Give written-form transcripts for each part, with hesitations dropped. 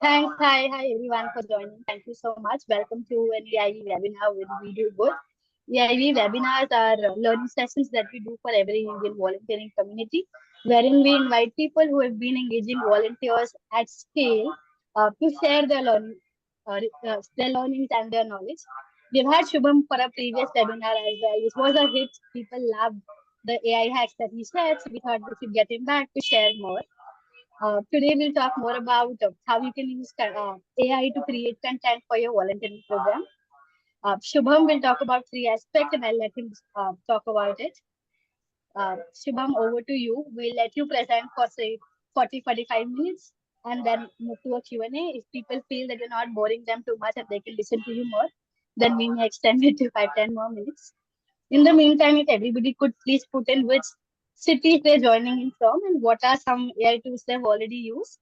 Thanks. Hi everyone for joining. Thank you so much. Welcome to an EIV webinar with We Do Good. EIV webinars are learning sessions that we do for every Indian volunteering community, wherein we invite people who have been engaging volunteers at scale to share their learnings and their knowledge. We've had Shubham for a previous webinar as well. This was a hit. People loved the AI hacks that he shared, so we thought we should get him back to share more. Today we'll talk more about how you can use AI to create content for your volunteering program. Shubham will talk about three aspects and I'll let him talk about it. Shubham, over to you. We'll let you present for say 40-45 minutes and then move to a Q&A. If people feel that you're not boring them too much and they can listen to you more, then we may extend it to 5-10 more minutes. In the meantime, if everybody could please put in which cities they're joining in from and what are some AI tools they've already used.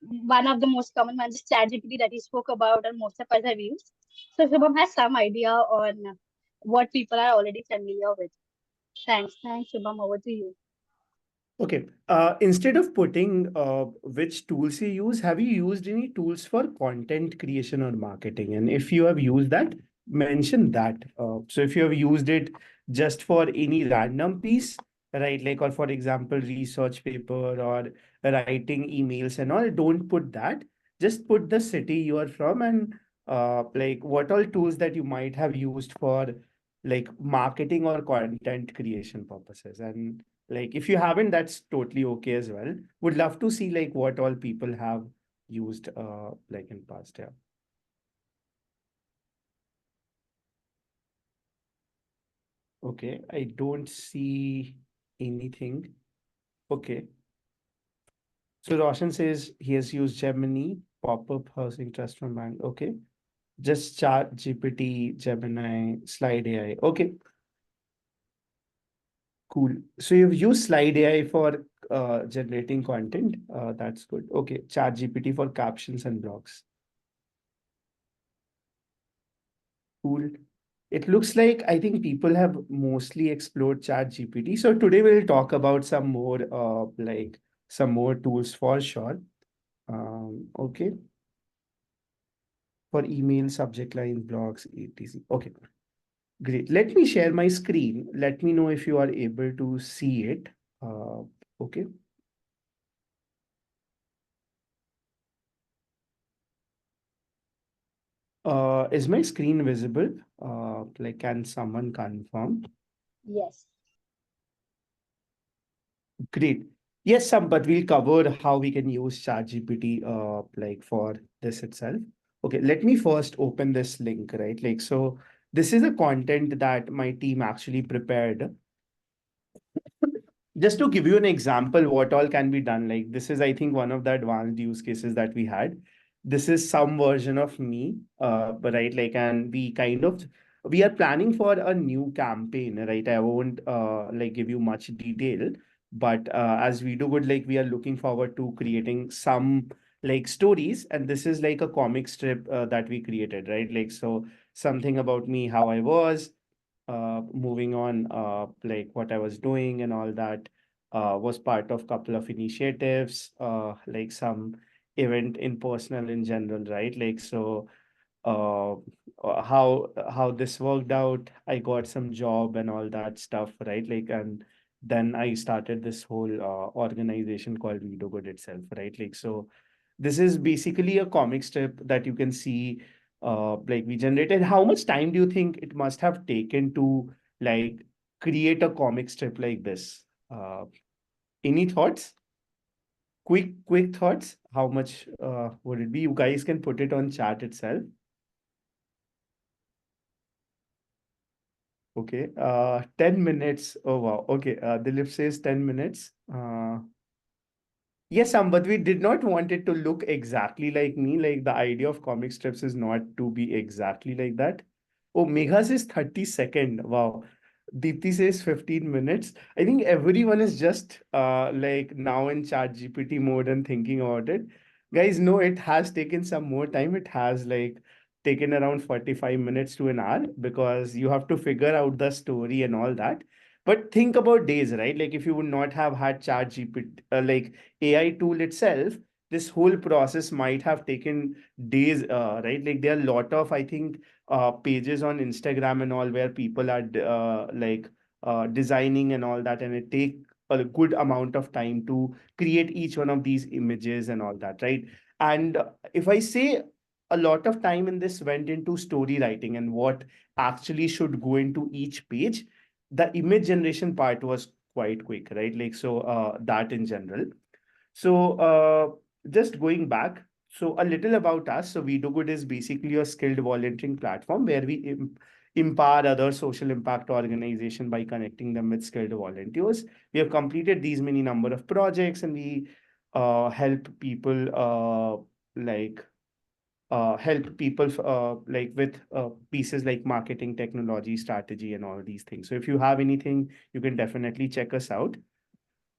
One of the most common ones is ChatGPT that he spoke about and most of us have used. So Shubham has some idea on what people are already familiar with. Thanks. Thanks, Shubham. Over to you. Okay. Instead of putting which tools you use, have you used any tools for content creation or marketing? And if you have used that, mention that. So if you have used it just for any random piece, right? Like, or for example, research paper or writing emails and all, don't put that. Just put the city you are from and like what all tools that you might have used for like marketing or content creation purposes. And like, if you haven't, that's totally okay as well. Would love to see like what all people have used like in past. Yeah. Okay. I don't see anything. Okay. So Roshan says he has used Gemini, pop-up housing trust from bank. Okay. Just chat GPT, Gemini, Slide AI. Okay. Cool. So you've used Slide AI for generating content. That's good. Okay. Chat GPT for captions and blogs. Cool. It looks like I think people have mostly explored ChatGPT. So today we'll talk about some more like some more tools for sure. Okay. For email, subject lines, blogs, etc. Okay, great. Let me share my screen. Let me know if you are able to see it. Okay. Is my screen visible? Like, can someone confirm? Yes. Great. Yes, some, but we'll cover how we can use ChatGPT like for this itself. Okay, let me first open this link, right? Like, so this is a content that my team actually prepared. Just to give you an example, what all can be done. Like, this is, I think, one of the advanced use cases that we had. This is some version of me, but right, like, and we are planning for a new campaign, right? I won't like give you much detail, but as we do good, like, we are looking forward to creating some like stories, and this is like a comic strip that we created, right? Like, so something about me, how I was moving on, like what I was doing and all that, was part of couple of initiatives, like some event in personal in general, right? Like, so how this worked out, I got some job and all that stuff, right? Like, and then I started this whole organization called We Do Good itself, right? Like, so this is basically a comic strip that you can see like we generated. How much time do you think it must have taken to like create a comic strip like this? Any thoughts? Quick thoughts. How much would it be? You guys can put it on chat itself. Okay. 10 minutes. Oh wow. Okay. Dilip says 10 minutes. Yes, but we did not want it to look exactly like me. Like, the idea of comic strips is not to be exactly like that. Oh, Megha says 30 second. Wow. Deepthi says 15 minutes. I think everyone is just like now in chat GPT mode and thinking about it. Guys, no, it has taken some more time. It has like taken around 45 minutes to an hour because you have to figure out the story and all that. But think about days, right? Like, if you would not have had chat GPT, like AI tool itself, this whole process might have taken days, right? Like there are a lot of, I think, pages on Instagram and all where people are designing and all that, and it take a good amount of time to create each one of these images and all that, right? And if I say, a lot of time in this went into story writing and what actually should go into each page. The image generation part was quite quick, right? Like, so that in general. So, just going back, so a little about us. So, We Do Good is basically a skilled volunteering platform where we empower other social impact organization by connecting them with skilled volunteers. We have completed these many number of projects, and we help people like help people like with pieces like marketing, technology, strategy, and all these things. So if you have anything, you can definitely check us out.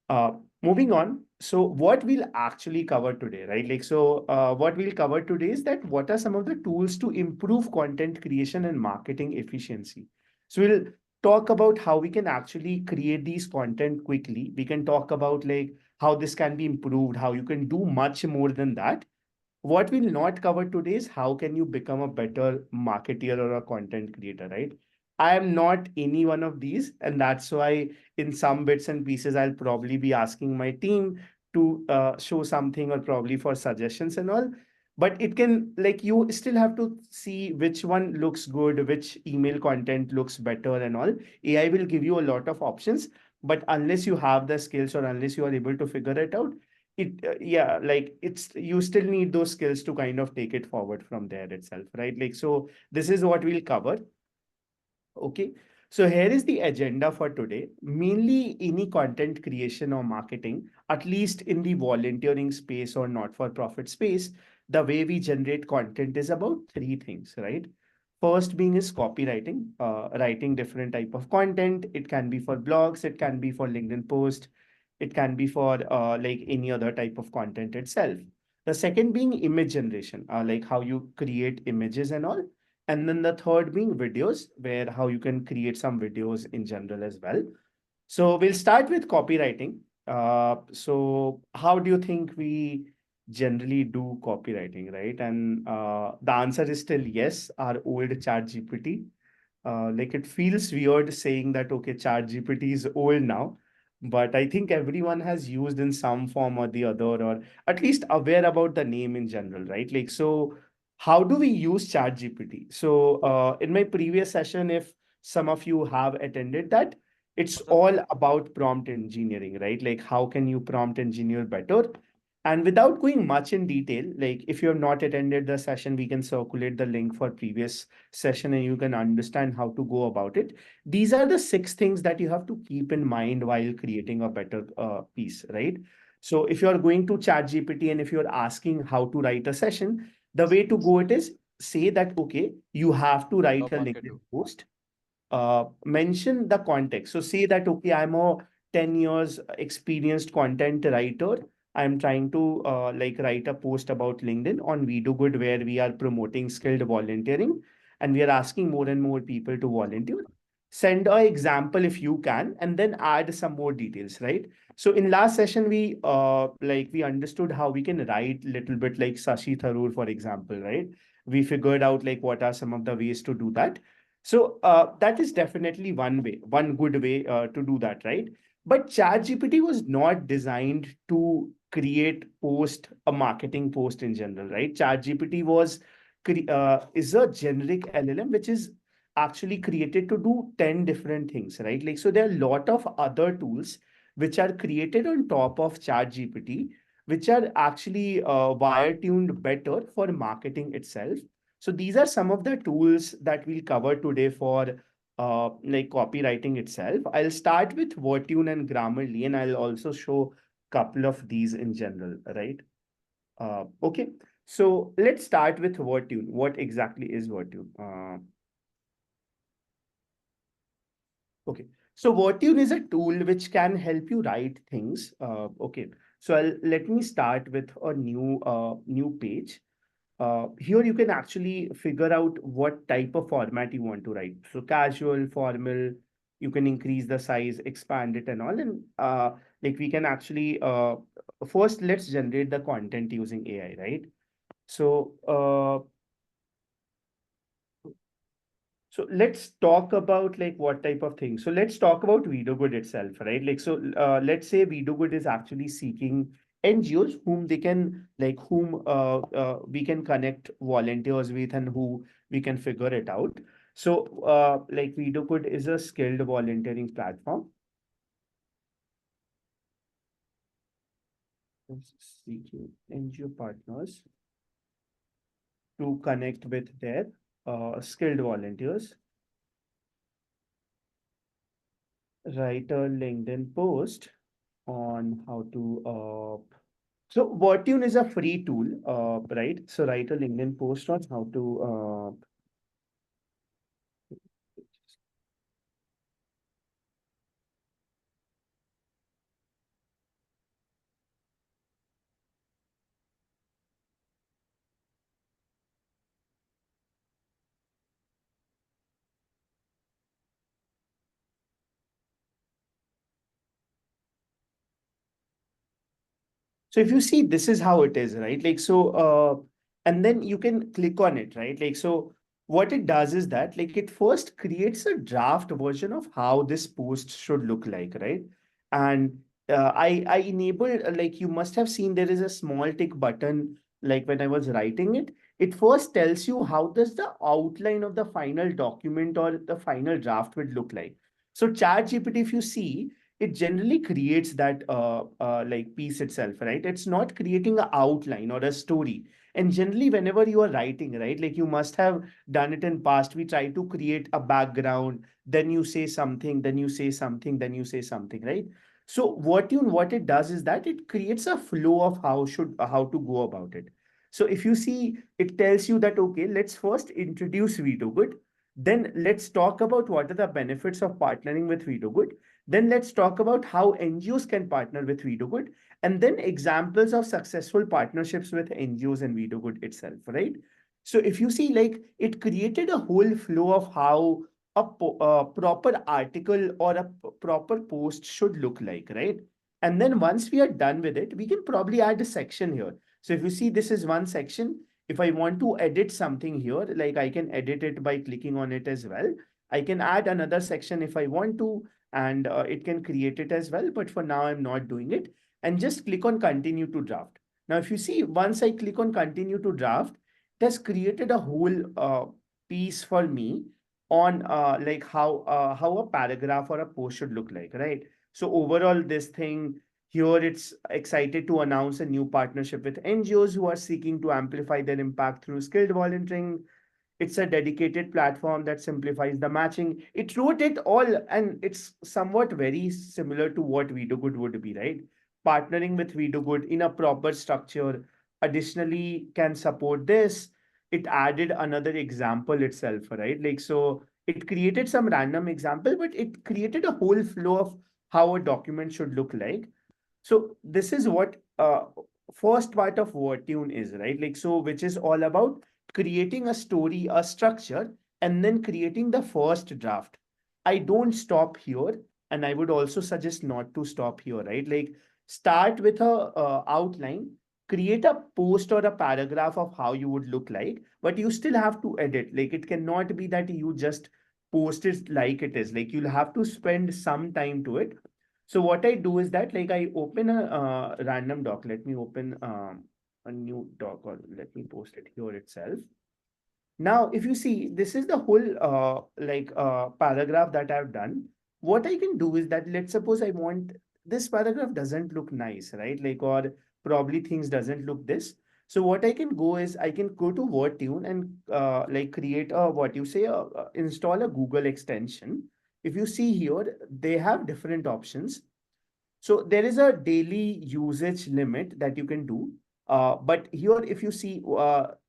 uh, Moving on. So what we'll actually cover today, right? What we'll cover today is that what are some of the tools to improve content creation and marketing efficiency. So we'll talk about how we can actually create these content quickly. We can talk about like how this can be improved, how you can do much more than that. What we'll not cover today is how can you become a better marketeer or a content creator, right? I am not any one of these, and that's why in some bits and pieces I'll probably be asking my team to show something or probably for suggestions and all. But it can, like, you still have to see which one looks good, which email content looks better and all. AI will give you a lot of options, but unless you have the skills or unless you are able to figure it out, yeah, like it's, you still need those skills to kind of take it forward from there itself, right? Like, so this is what we'll cover. Okay, so here is the agenda for today. Mainly any content creation or marketing, at least in the volunteering space or not for profit space, the way we generate content is about three things, right? First being is copywriting, writing different type of content. It can be for blogs, it can be for LinkedIn post, it can be for like any other type of content itself. The second being image generation, like how you create images and all. And then the third being videos, where how you can create some videos in general as well. So we'll start with copywriting. So how do you think we generally do copywriting, right? And the answer is still yes, our old chat GPT. Like it feels weird saying that, okay, chat GPT is old now, but I think everyone has used in some form or the other, or at least aware about the name in general, right? Like, so how do we use chat GPT? So in my previous session, if some of you have attended that, it's all about prompt engineering, right? Like how can you prompt engineer better? And without going much in detail, like if you have not attended the session, we can circulate the link for previous session and you can understand how to go about it. These are the six things that you have to keep in mind while creating a better piece, right? So if you're going to chat GPT and if you're asking how to write a session, the way to go it is say that, okay, you have to write a LinkedIn post, mention the context. So say that, okay, I'm a 10 years experienced content writer. I'm trying to like write a post about LinkedIn on We Do Good where we are promoting skilled volunteering and we are asking more and more people to volunteer. Send an example if you can, and then add some more details, right? So in last session, we understood how we can write little bit like Sashi Tharoor, for example, right? We figured out like what are some of the ways to do that. So that is definitely one way, one good way to do that, right? But ChatGPT was not designed to create post a marketing post in general, right? ChatGPT is a generic LLM which is actually created to do 10 different things, right? Like, so there are a lot of other tools which are created on top of ChatGPT, which are actually wire tuned better for marketing itself. So these are some of the tools that we'll cover today for like copywriting itself. I'll start with Wordtune and Grammarly, and I'll also show couple of these in general, right? Okay, so let's start with Wordtune. What exactly is Wordtune? Okay, so Wordtune is a tool which can help you write things. Okay, so let me start with a new page. Here you can actually figure out what type of format you want to write. So casual, formal, you can increase the size, expand it and all. And like we can actually first let's generate the content using AI, right? So, so let's talk about like what type of things. So let's talk about Vidogood itself, right? Like so, let's say Vidogood is actually seeking NGOs whom they can like whom we can connect volunteers with and who we can figure it out. So like Vidogood is a skilled volunteering platform. It's seeking NGO partners to connect with their skilled volunteers, write a LinkedIn post on how to so Wortune is a free tool, right? So write a LinkedIn post on how to so if you see, this is how it is, right? Like so, and then you can click on it, right? Like so, what it does is that like it first creates a draft version of how this post should look like, right? And I enable like you must have seen there is a small tick button like when I was writing it. It first tells you how does the outline of the final document or the final draft would look like. So ChatGPT, if you see, it generally creates that like piece itself, right? It's not creating an outline or a story. And generally whenever you are writing, right, like you must have done it in past, we try to create a background, then you say something, then you say something, then you say something, right? So what it does is that it creates a flow of how to go about it. So if you see, it tells you that okay, let's first introduce Vidogood, then let's talk about what are the benefits of partnering with Vidogood, then let's talk about how NGOs can partner with Vidogood, and then examples of successful partnerships with NGOs and Vidogood itself, right? So if you see, like it created a whole flow of how a proper article or a proper post should look like, right? And then once we are done with it, we can probably add a section here. So if you see, this is one section. If I want to edit something here, like I can edit it by clicking on it as well. I can add another section if I want to, and it can create it as well. But for now, I'm not doing it. And just click on continue to draft. Now, if you see, once I click on continue to draft, it has created a whole piece for me on like how a paragraph or a post should look like, right? So overall, this thing here, it's excited to announce a new partnership with NGOs who are seeking to amplify their impact through skilled volunteering. It's a dedicated platform that simplifies the matching. It wrote it all, and it's somewhat very similar to what Vidogood would be, right? Partnering with Vidogood in a proper structure. Additionally, can support this. It added another example itself, right? Like, so it created some random example, but it created a whole flow of how a document should look like. So this is what first part of Wordtune is, right? Like so, which is all about creating a story, a structure, and then creating the first draft. I don't stop here, and I would also suggest not to stop here, right? Like start with a outline, create a post or a paragraph of how you would look like, but you still have to edit. Like it cannot be that you just post it like it is. Like you'll have to spend some time to it. So what I do is that like I open a random doc. Let me open a new doc, or let me post it here itself. Now, if you see, this is the whole paragraph that I've done. What I can do is that let's suppose I want this paragraph doesn't look nice, right? Like, or probably things doesn't look this. So what I can go is I can go to Wordtune and like create a what you say install a Google extension. If you see here, they have different options. So there is a daily usage limit that you can do. But here, if you see,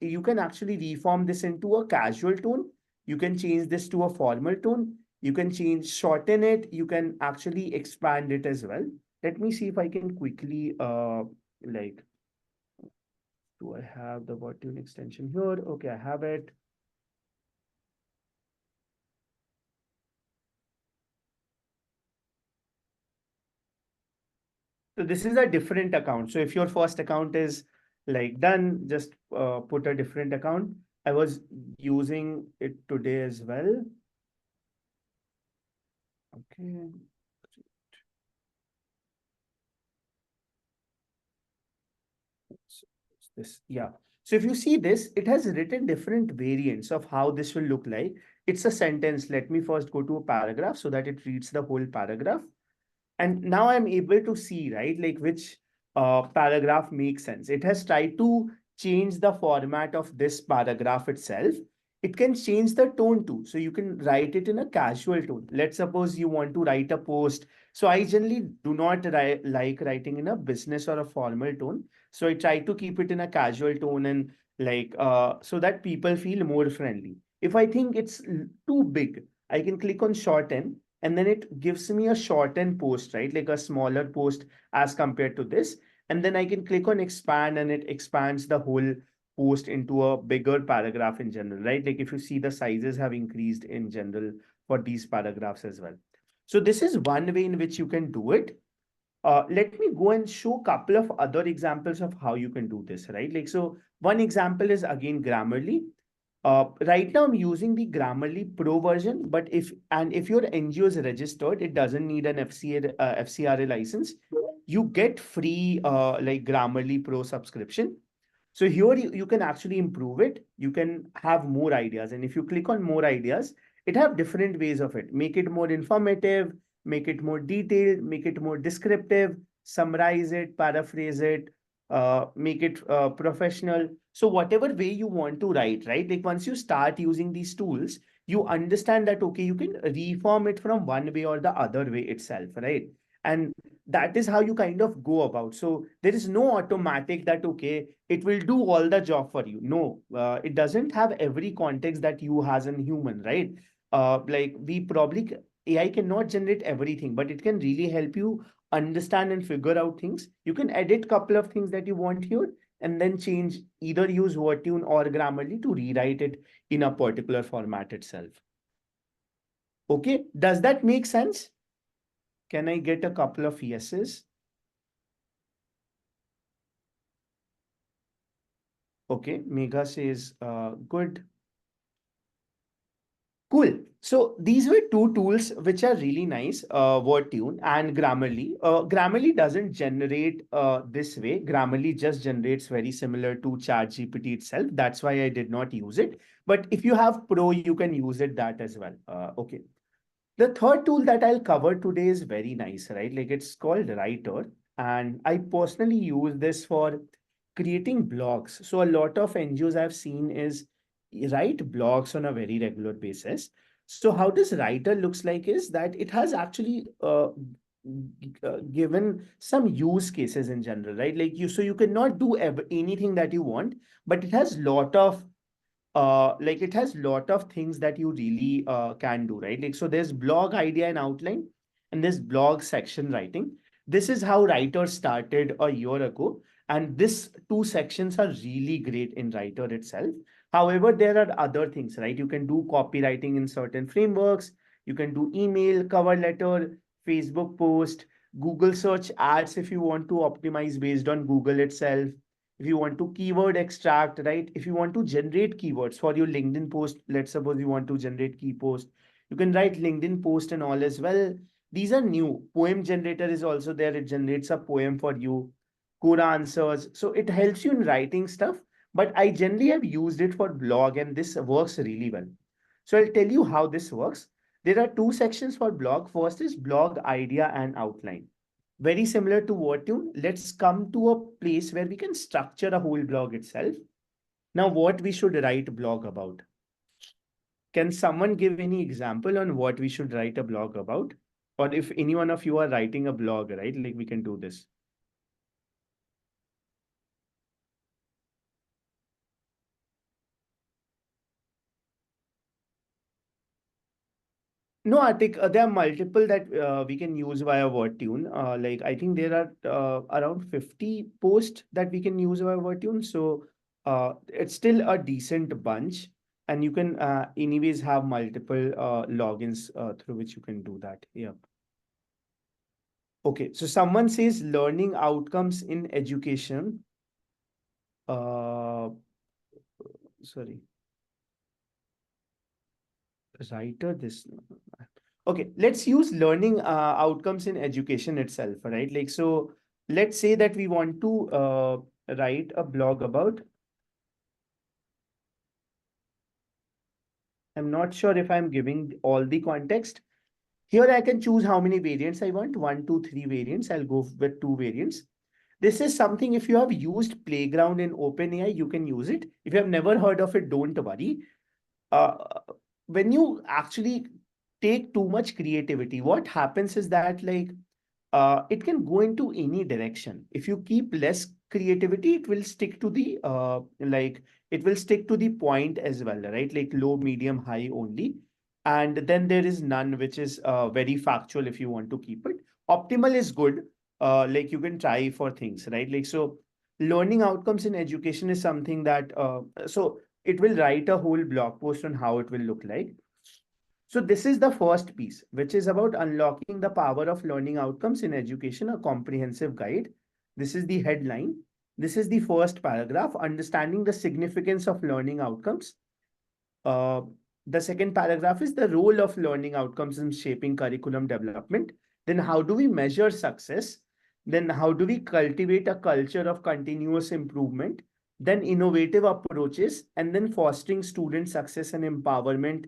you can actually reform this into a casual tone. You can change this to a formal tone. You can shorten it. You can actually expand it as well. Let me see if I can quickly, like, do I have the word tune extension here? Okay, I have it. So this is a different account. So if your first account is like done, just put a different account. I was using it today as well. Okay. So this, yeah. So if you see this, it has written different variants of how this will look like. It's a sentence. Let me first go to a paragraph so that it reads the whole paragraph. And now I'm able to see, right, like which paragraph makes sense. It has tried to change the format of this paragraph itself. It can change the tone too. So you can write it in a casual tone. Let's suppose you want to write a post. So I generally do not like writing in a business or a formal tone. So I try to keep it in a casual tone and like so that people feel more friendly. If I think it's too big, I can click on shorten and then it gives me a shortened post, right? Like a smaller post as compared to this. And then I can click on expand and it expands the whole post into a bigger paragraph in general, right? Like if you see the sizes have increased in general for these paragraphs as well. So this is one way in which you can do it. Let me go and show a couple of other examples of how you can do this, right? Like, so one example is again Grammarly. Right now I'm using the Grammarly Pro version, but if your NGO is registered, it doesn't need an FCRA license. You get free like Grammarly Pro subscription. So here you can actually improve it. You can have more ideas. And if you click on more ideas, it have different ways of it. Make it more informative, make it more detailed, make it more descriptive, summarize it, paraphrase it, make it professional. So whatever way you want to write, right? Like once you start using these tools, you understand that, okay, you can reform it from one way or the other way itself, right? And that is how you kind of go about. So there is no automatic that, okay, it will do all the job for you. No, it doesn't have every context that you as a human, right? Like we probably AI cannot generate everything, but it can really help you understand and figure out things. You can edit couple of things that you want here and then change, either use Wordtune or Grammarly to rewrite it in a particular format itself. Okay, does that make sense? Can I get a couple of yeses? Okay, Megha says good. Cool. So these were two tools which are really nice, WordTune and Grammarly. Grammarly doesn't generate this way. Grammarly just generates very similar to ChatGPT itself. That's why I did not use it. But if you have Pro, you can use it that as well. Okay. The third tool that I'll cover today is very nice, right? Like it's called Writer. And I personally use this for creating blogs. So a lot of NGOs I've seen is write blogs on a very regular basis. So how this Writer looks like is that it has actually given some use cases in general, right? Like so you cannot do anything that you want, but it has lot of like it has lot of things that you really can do, right? Like so there's blog idea and outline and there's blog section writing. This is how Writer started a year ago, and this two sections are really great in Writer itself. However, there are other things, right? You can do copywriting in certain frameworks, you can do email, cover letter, Facebook post, Google search ads if you want to optimize based on Google itself, if you want to keyword extract, right? If you want to generate keywords for your LinkedIn post, let's suppose you want to generate key post, you can write LinkedIn post and all as well. These are new. Poem generator is also there. It generates a poem for you. Quora answers. So it helps you in writing stuff. But I generally have used it for blog and this works really well. So I'll tell you how this works. There are two sections for blog. First is blog idea and outline. Very similar to Wordtune, let's come to a place where we can structure a whole blog itself. Now, what we should write a blog about? Can someone give any example on what we should write a blog about? Or if any one of you are writing a blog, right? Like we can do this. No, Atik, there are multiple that we can use via Wordtune. Like I think there are around 50 posts that we can use via Wordtune. So it's still a decent bunch. And you can anyways have multiple logins through which you can do that. Yeah. Okay, so someone says learning outcomes in education. Uh, Sorry, writer this. Okay, let's use learning outcomes in education itself, right? Like, so let's say that we want to write a blog about. I'm not sure if I'm giving all the context. Here I can choose how many variants I want. One, two, three variants. I'll go with two variants. This is something, if you have used Playground in OpenAI, you can use it. If you have never heard of it, don't worry. uh, when you actually take too much creativity, what happens is that, like, it can go into any direction. If you keep less creativity, it will stick to the it will stick to the point as well, right? Like low, medium, high only. And then there is none, which is very factual if you want to keep it. Optimal is good. Like you can try for things, right? Like, so learning outcomes in education is something that so it will write a whole blog post on how it will look like. So this is the first piece, which is about unlocking the power of learning outcomes in education, a comprehensive guide. This is the headline. This is the first paragraph, understanding the significance of learning outcomes. Uh, the second paragraph is the role of learning outcomes in shaping curriculum development. Then, how do we measure success? Then, how do we cultivate a culture of continuous improvement? Then, innovative approaches, and then fostering student success and empowerment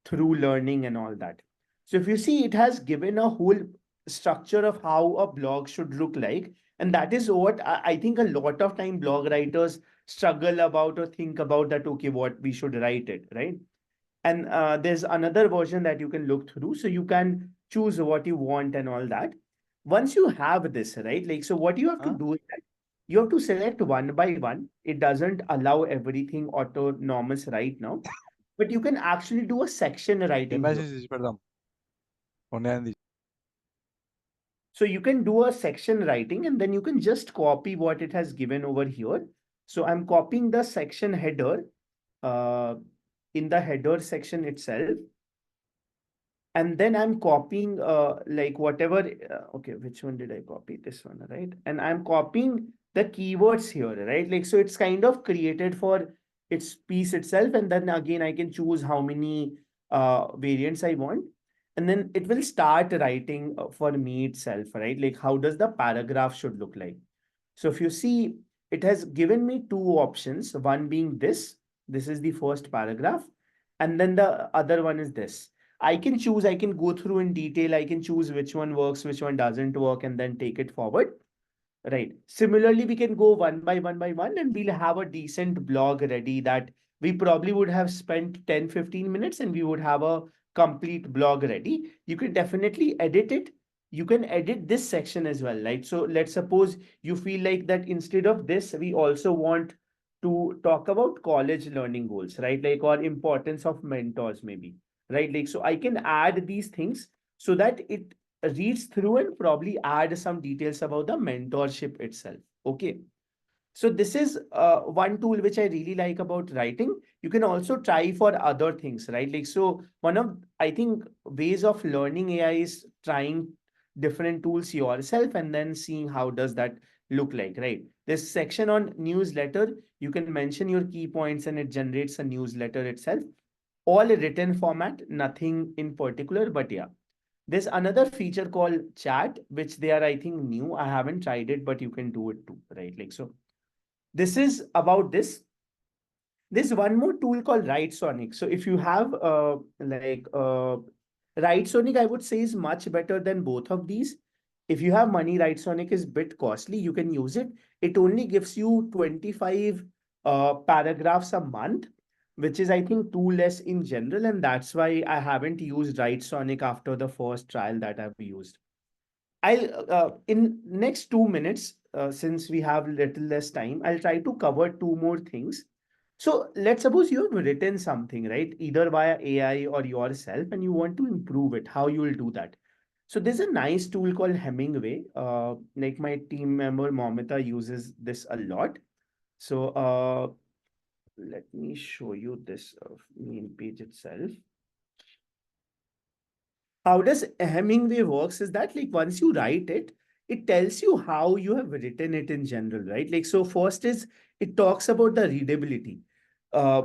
through learning and all that. So, if you see, it has given a whole structure of how a blog should look like. And that is what I think a lot of time blog writers struggle about or think about, that okay, what we should write it, right? And there's another version that you can look through, so you can choose what you want and all that. Once you have this, right, like, so what you have to Huh? do is that you have to select one by one. It doesn't allow everything autonomous right now, but you can actually do a section writing here. Demesis, perdão. Only So you can do a section writing, and then you can just copy what it has given over here. So I'm copying the section header uh, in the header section itself. And then I'm copying like whatever. Okay, which one did I copy? This one, right? And I'm copying the keywords here, right? Like, so it's kind of created for its piece itself. And then again, I can choose how many variants I want. And then it will start writing for me itself, right? Like, how does the paragraph should look like? So if you see, it has given me two options, one being this is the first paragraph, and then the other one is this. I can choose, I can go through in detail, I can choose which one works, which one doesn't work, and then take it forward. Right. Similarly, we can go one by one, and we'll have a decent blog ready that we probably would have spent 10-15 minutes, and we would have a complete blog ready. You can definitely edit it. You can edit this section as well, right? So let's suppose you feel like that instead of this, we also want to talk about college learning goals, right? Like, or importance of mentors, maybe, right? Like, so I can add these things so that it reads through and probably add some details about the mentorship itself. Okay. So this is one tool which I really like about writing. You can also try for other things, right? Like, so one of, I think, ways of learning AI is trying different tools yourself and then seeing how does that look like, right? This section on newsletter, you can mention your key points and it generates a newsletter itself. All written format, nothing in particular, but yeah. There's another feature called chat, which they are, I think, new. I haven't tried it, but you can do it too, right? Like, so this is about this. There's one more tool called Write Sonic. So if you have Write Sonic, I would say is much better than both of these. If you have money, Write Sonic is bit costly. You can use it. It only gives you 25 paragraphs a month, which is, I think, too less in general. And that's why I haven't used Write Sonic after the first trial that I've used. I'll in next 2 minutes, since we have little less time, I'll try to cover two more things. So let's suppose you have written something, right? Either via AI or yourself, and you want to improve it. How you will do that? So there's a nice tool called Hemingway. Like my team member Momita uses this a lot. So let me show you this main page itself. How does Hemingway works is that like once you write it, it tells you how you have written it in general, right? Like so first is it talks about the readability. Uh,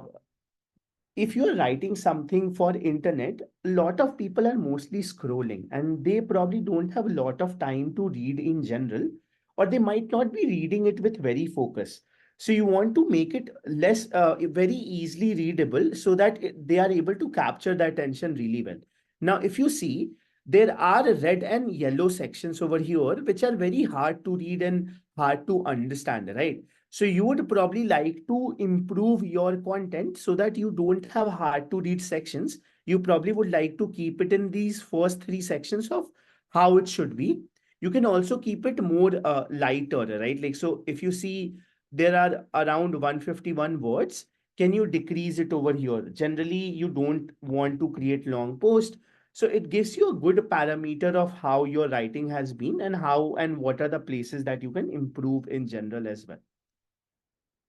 if you're writing something for internet, a lot of people are mostly scrolling and they probably don't have a lot of time to read in general, or they might not be reading it with very focus. So you want to make it less very easily readable so that they are able to capture the attention really well. Now if you see, there are red and yellow sections over here which are very hard to read and hard to understand, right? So you would probably like to improve your content so that you don't have hard to read sections. You probably would like to keep it in these first three sections of how it should be. You can also keep it more lighter, right? Like, so if you see there are around 151 words, can you decrease it over here? Generally, you don't want to create long posts. So it gives you a good parameter of how your writing has been and how and what are the places that you can improve in general as well.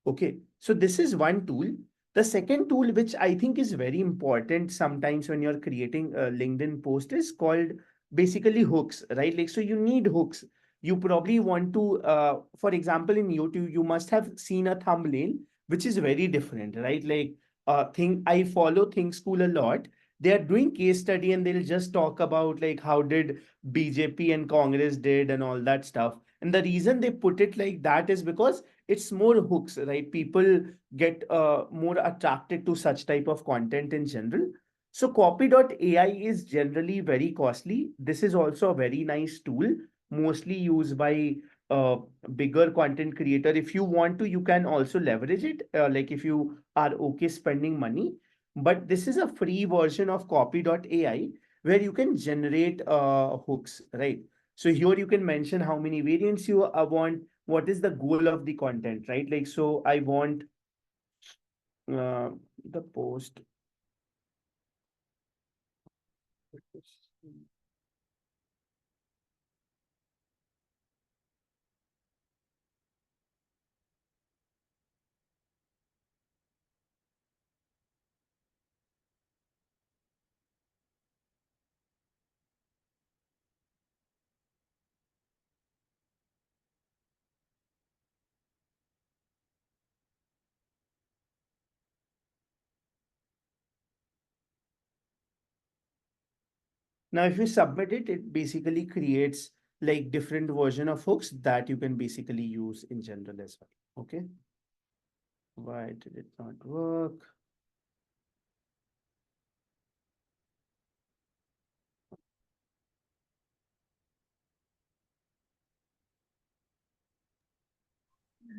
Okay, so this is one tool. The second tool, which I think is very important sometimes when you're creating a LinkedIn post, is called basically hooks, right? Like, so you need hooks. You probably want to, for example, in YouTube, you must have seen a thumbnail, which is very different, right? Like, I follow Think School a lot. They are doing case study and they'll just talk about like how did BJP and Congress did and all that stuff. And the reason they put it like that is because it's more hooks, right? People get more attracted to such type of content in general. So copy.ai is generally very costly. This is also a very nice tool, mostly used by uh, bigger content creator. If you want to, you can also leverage it, like if you are okay spending money. But this is a free version of copy.ai where you can generate hooks, right? So here you can mention how many variants you want, what is the goal of the content, right? Like, so I want uh, the post. Now, if you submit it, it basically creates like different version of hooks that you can basically use in general as well. Okay. Why did it not work?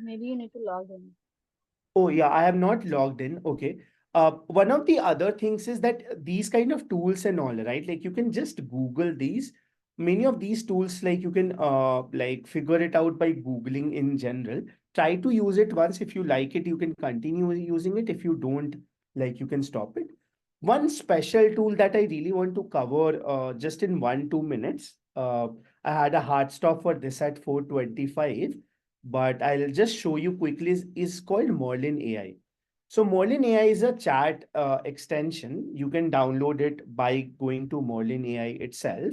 Maybe you need to log in. Oh, yeah, I have not logged in. Okay. One of the other things is that these kind of tools and all, right? Like you can just Google these. Many of these tools, like you can like figure it out by Googling in general. Try to use it once. If you like it, you can continue using it. If you don't, like you can stop it. One special tool that I really want to cover just in 1, 2 minutes. I had a hard stop for this at 4:25, but I'll just show you quickly is called Merlin AI. So Merlin AI is a chat extension. You can download it by going to Merlin AI itself.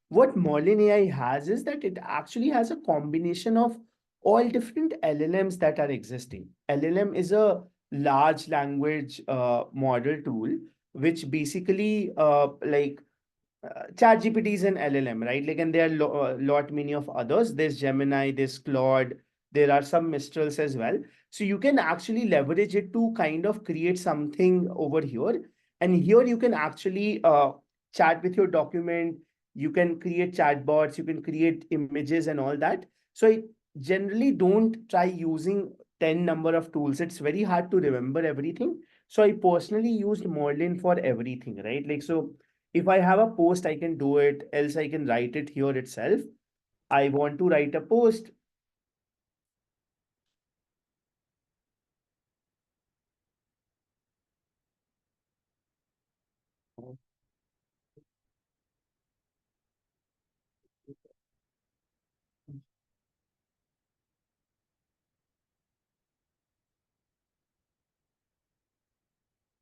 What Merlin AI has is that it actually has a combination of all different LLMs that are existing. LLM is a large language model tool, which basically ChatGPT is an LLM, right? Like, and there are lot many of others. There's Gemini, there's Claude, there are some Mistrals as well. So you can actually leverage it to kind of create something over here. And here you can actually chat with your document. You can create chatbots, you can create images and all that. So I generally don't try using 10 number of tools. It's very hard to remember everything. So I personally used Merlin for everything, right? Like, so if I have a post, I can do it, else I can write it here itself. I want to write a post.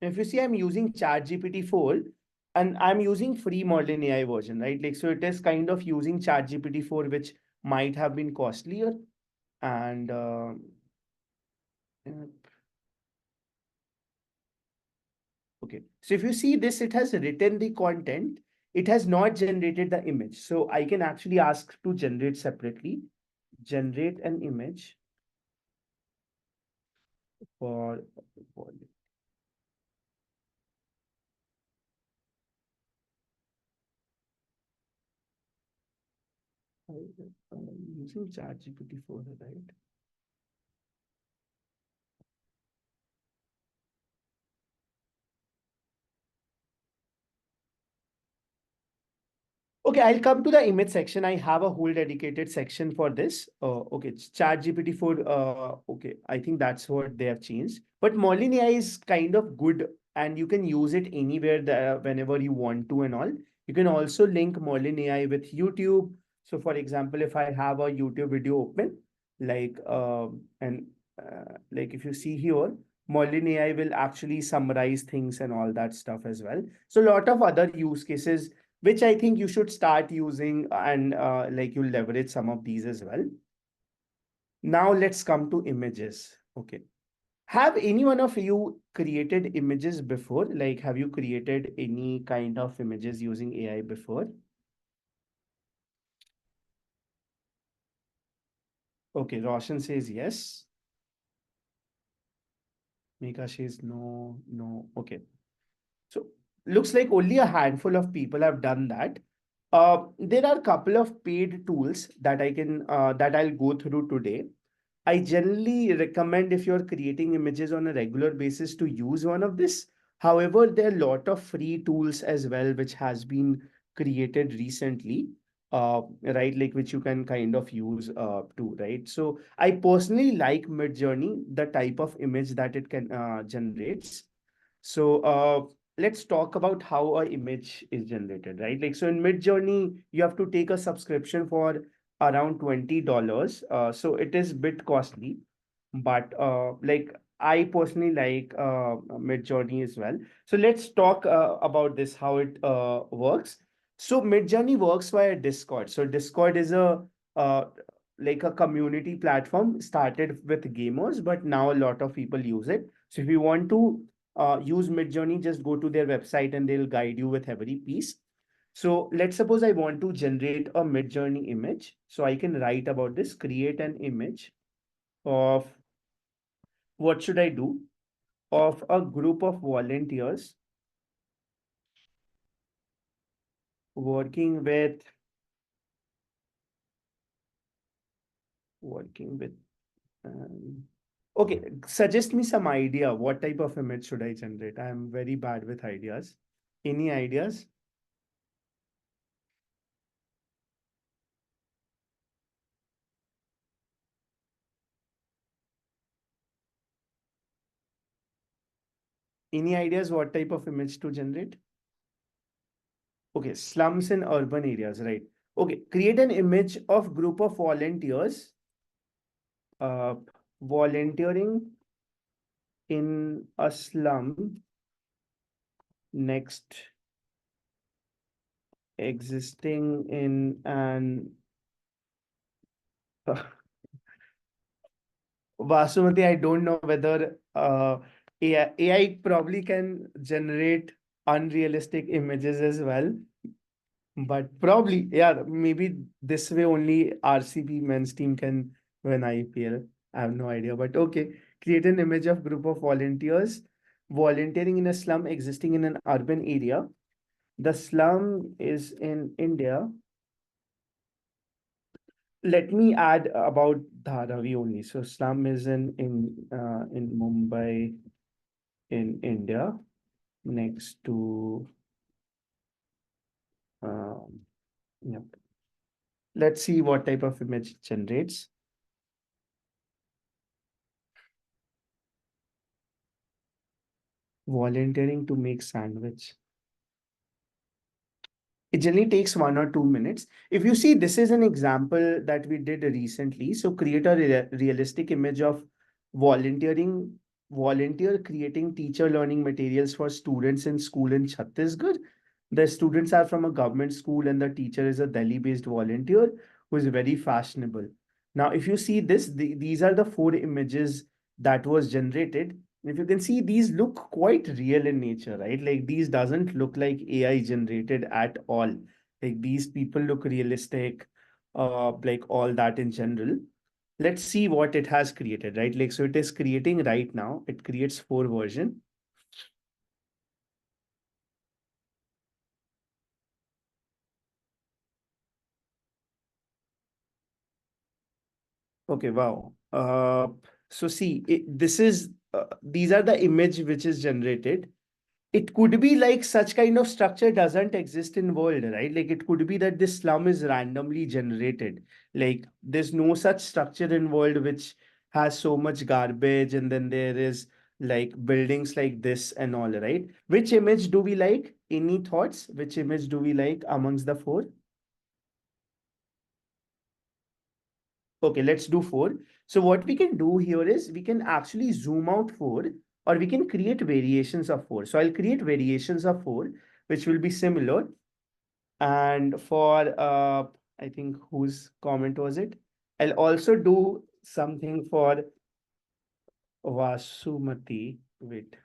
If you see, I'm using ChatGPT 4. and I'm using free modern AI version, right? Like, so it is kind of using ChatGPT 4, which might have been costlier. And uh, okay, so if you see this, it has written the content, it has not generated the image. So I can actually ask to generate separately, generate an image for using ChatGPT 4, right? Okay, I'll come to the image section. I have a whole dedicated section for this. Okay, it's ChatGPT 4. Okay, I think that's what they have changed. But Merlin AI is kind of good, and you can use it anywhere that, whenever you want to and all. You can also link Merlin AI with YouTube. So, for example, if I have a YouTube video open, like and like if you see here, Merlin AI will actually summarize things and all that stuff as well. So, a lot of other use cases which I think you should start using, and like you leverage some of these as well. Now let's come to images. Okay. Have any one of you created images before? Like, have you created any kind of images using AI before? Okay, Roshan says yes. Mika says no, no. Okay. So looks like only a handful of people have done that. There are a couple of paid tools that that I'll go through today. I generally recommend, if you're creating images on a regular basis, to use one of this. However, there are a lot of free tools as well, which has been created recently, right? Like which you can kind of use too, right? So I personally like Midjourney, the type of image that it can generates. So let's talk about how a image is generated, right? Like, so in Midjourney, you have to take a subscription for around $20. So it is bit costly, but like I personally like Midjourney as well. So let's talk about this, how it works. So Midjourney works via Discord. So Discord is a uh, like a community platform started with gamers, but now a lot of people use it. So if you want to use Midjourney, just go to their website and they'll guide you with every piece. So let's suppose I want to generate a Midjourney image. So I can write about this, create an image of, what should I do? Of a group of volunteers working with, working with, um, okay, suggest me some idea. What type of image should I generate? I am very bad with ideas. Any ideas? Any ideas what type of image to generate? Okay, slums in urban areas, right? Okay, create an image of group of volunteers uh, volunteering in a slum next existing in an Vasumati, I don't know whether AI probably can generate unrealistic images as well. But probably, yeah, maybe this way only RCB men's team can win IPL. I have no idea, but okay. Create an image of group of volunteers volunteering in a slum existing in an urban area. The slum is in India. Let me add about Dharavi only. So slum is in Mumbai in India next to um, yep. Let's see what type of image it generates. Volunteering to make sandwich. It generally takes 1 or 2 minutes. If you see, this is an example that we did recently. So create a realistic image of volunteering, volunteer creating teacher learning materials for students in school in Chhattisgarh. The students are from a government school and the teacher is a Delhi-based volunteer who is very fashionable. Now, if you see this, these are the four images that was generated. If you can see, these look quite real in nature, right? Like these doesn't look like AI generated at all. Like these people look realistic, like all that in general. Let's see what it has created, right? Like, so it is creating right now. It creates four version. Okay, wow. So see, this is these are the image which is generated. It could be like such kind of structure doesn't exist in world, right? Like it could be that this slum is randomly generated. Like there's no such structure in world which has so much garbage, and then there is like buildings like this and all, right? Which image do we like? Any thoughts? Which image do we like amongst the four? Okay, let's do four. So what we can do here is we can actually zoom out four, or we can create variations of four. So I'll create variations of four, which will be similar. And for I think whose comment was it? I'll also do something for Vasumati. Wait,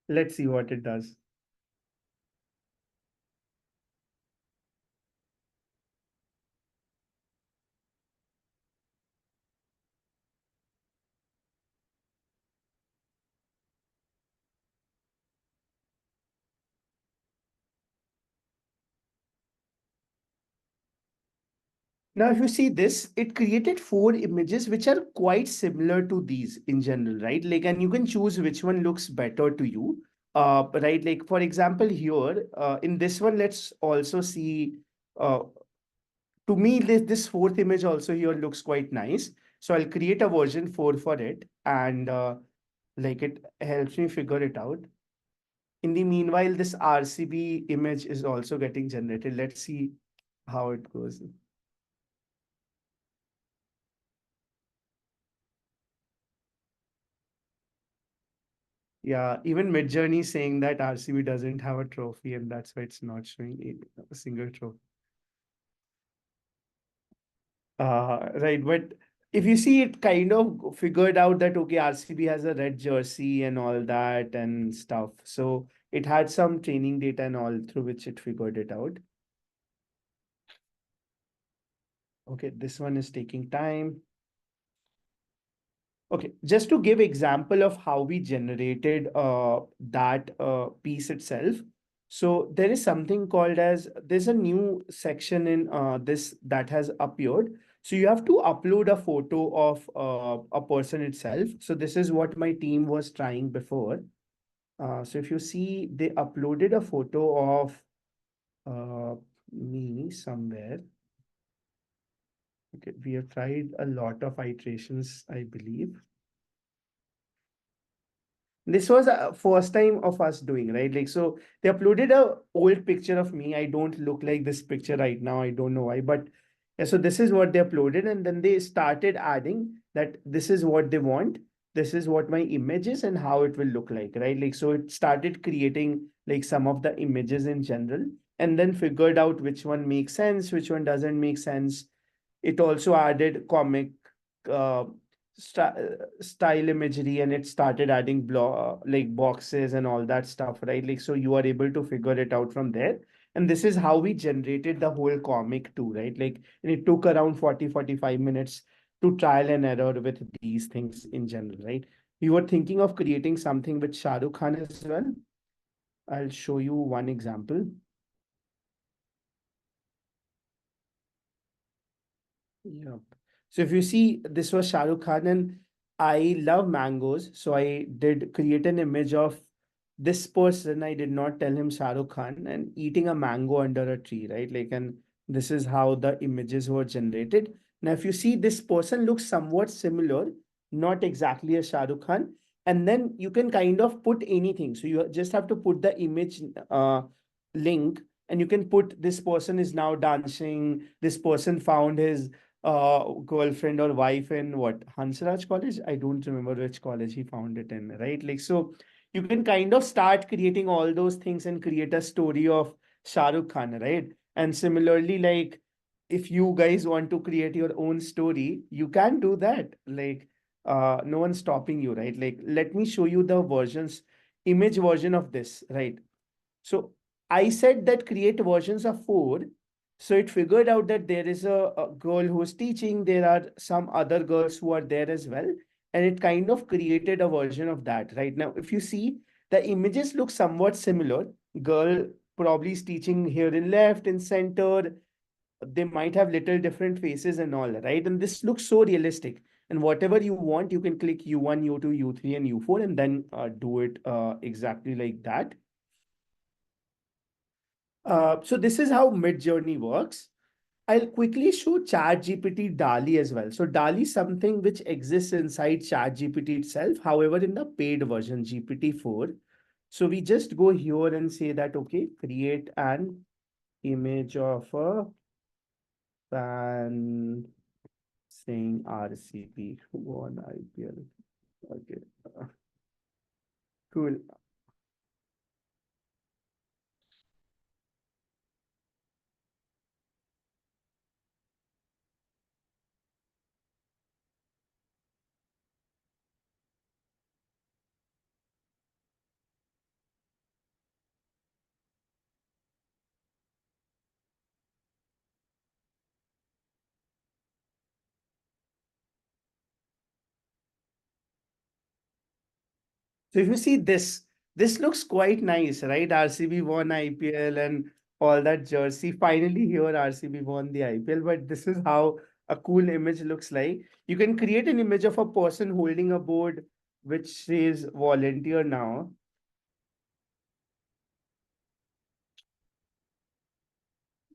let's see what it does. Now, if you see this, it created four images which are quite similar to these in general, right? Like, and you can choose which one looks better to you. Right. Like, for example, here, in this one, let's also see, uh, to me, this fourth image also here looks quite nice. So I'll create a version 4 for it, and like it helps me figure it out. In the meanwhile, this RCB image is also getting generated. Let's see how it goes. Yeah, even Midjourney is saying that RCB doesn't have a trophy, and that's why it's not showing a single trophy. Right, but if you see, it kind of figured out that okay, RCB has a red jersey and all that and stuff. So it had some training data and all through which it figured it out. Okay, this one is taking time. Okay, just to give example of how we generated that piece itself. So there is something called as, there's a new section in this that has appeared. So you have to upload a photo of a person itself. So this is what my team was trying before. So if you see, they uploaded a photo of me somewhere. Okay, we have tried a lot of iterations, I believe. This was a first time of us doing, right? Like, so they uploaded a old picture of me. I don't look like this picture right now. I don't know why, but yeah, so this is what they uploaded, and then they started adding that this is what they want. This is what my image is and how it will look like, right? Like, so it started creating like some of the images in general, and then figured out which one makes sense, which one doesn't make sense. It also added comic uh, style imagery, and it started adding like boxes and all that stuff, right? Like, so you are able to figure it out from there. And this is how we generated the whole comic too, right? Like, and it took around 40-45 minutes to trial and error with these things in general, right? We were thinking of creating something with Shah Rukh Khan as well. I'll show you one example. Yep. So if you see, this was Shah Rukh Khan, and I love mangoes. So I did create an image of this person. I did not tell him Shah Rukh Khan, and eating a mango under a tree, right? Like, and this is how the images were generated. Now, if you see, this person looks somewhat similar, not exactly a Shah Rukh Khan. And then you can kind of put anything. So you just have to put the image link, and you can put this person is now dancing, this person found his girlfriend or wife in what, Hansraj College? I don't remember which college he found it in, right? Like, so you can kind of start creating all those things and create a story of Shah Rukh Khan, right? And similarly, like, if you guys want to create your own story, you can do that. Like, no one's stopping you, right? Like, let me show you the image version of this, right? So I said that create versions of four. So it figured out that there is a girl who's teaching, there are some other girls who are there as well. And it kind of created a version of that. Right now, if you see, the images look somewhat similar. Girl probably is teaching here in left, in center. They might have little different faces and all, right? And this looks so realistic. And whatever you want, you can click U1, U2, U3, and U4, and then do it exactly like that. So this is how Midjourney works. I'll quickly show ChatGPT DALI as well. So DALI is something which exists inside ChatGPT itself. However, in the paid version, GPT-4. So we just go here and say that, okay, create an image of a fan saying RCB won IPL. Okay, cool. So if you see this, this looks quite nice, right? RCB won IPL and all that jersey. Finally, here RCB won the IPL, but this is how a cool image looks like. You can create an image of a person holding a board which says volunteer now.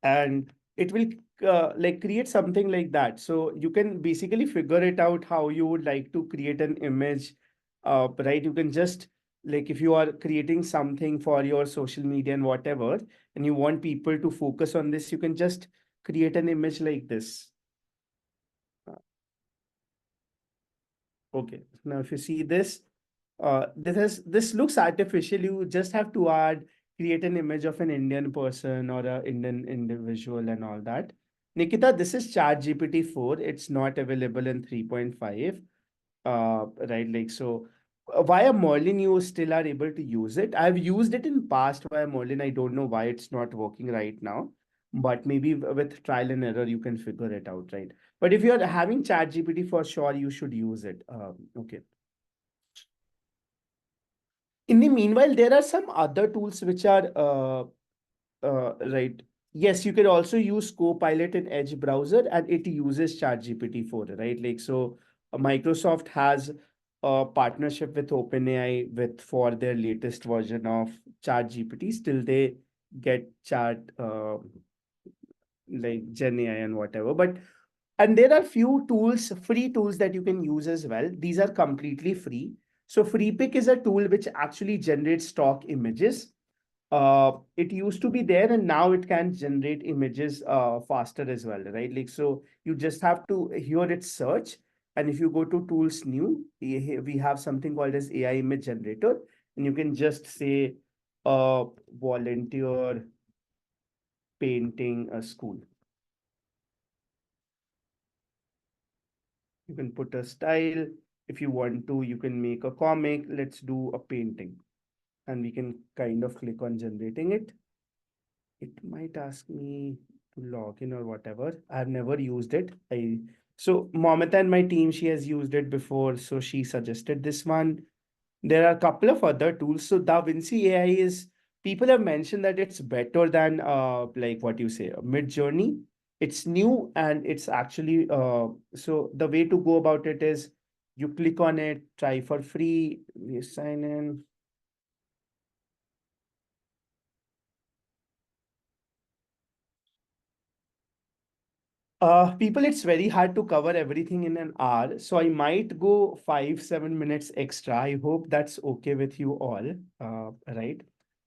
And it will like create something like that. So you can basically figure it out how you would like to create an image, right? You can just like if you are creating something for your social media and whatever, and you want people to focus on this, you can just create an image like this. Okay, now if you see this, this looks artificial. You just have to create an image of an Indian person or a Indian individual and all that. Nikita, this is ChatGPT 4. It's not available in 3.5. Right, like so. Via Merlin, you still are able to use it. I've used it in past via Merlin. I don't know why it's not working right now, but maybe with trial and error, you can figure it out, right? But if you're having ChatGPT for sure, you should use it. Okay. In the meanwhile, there are some other tools which are right. Yes, you can also use Copilot in Edge browser, and it uses ChatGPT for it, right? Like so, Microsoft has a partnership with OpenAI with for their latest version of ChatGPT. Still, they get Chat like Gen AI and whatever. But and there are few tools, free tools that you can use as well. These are completely free. So FreePic is a tool which actually generates stock images. It used to be there and now it can generate images faster as well, right? Like so you just have to here it's search, and if you go to tools new, we have something called as AI image generator, and you can just say volunteer painting a school. You can put a style. If you want to, you can make a comic. Let's do a painting. And we can kind of click on generating it. It might ask me to log in or whatever. I've never used it. So Momita and my team, she has used it before. So she suggested this one. There are a couple of other tools. So DaVinci AI is, people have mentioned that it's better than like what you say, Midjourney. It's new and it's actually so the way to go about it is you click on it, try for free, you sign in. People, it's very hard to cover everything in an hour, so I might go 5, 7 minutes extra. I hope that's okay with you all, right?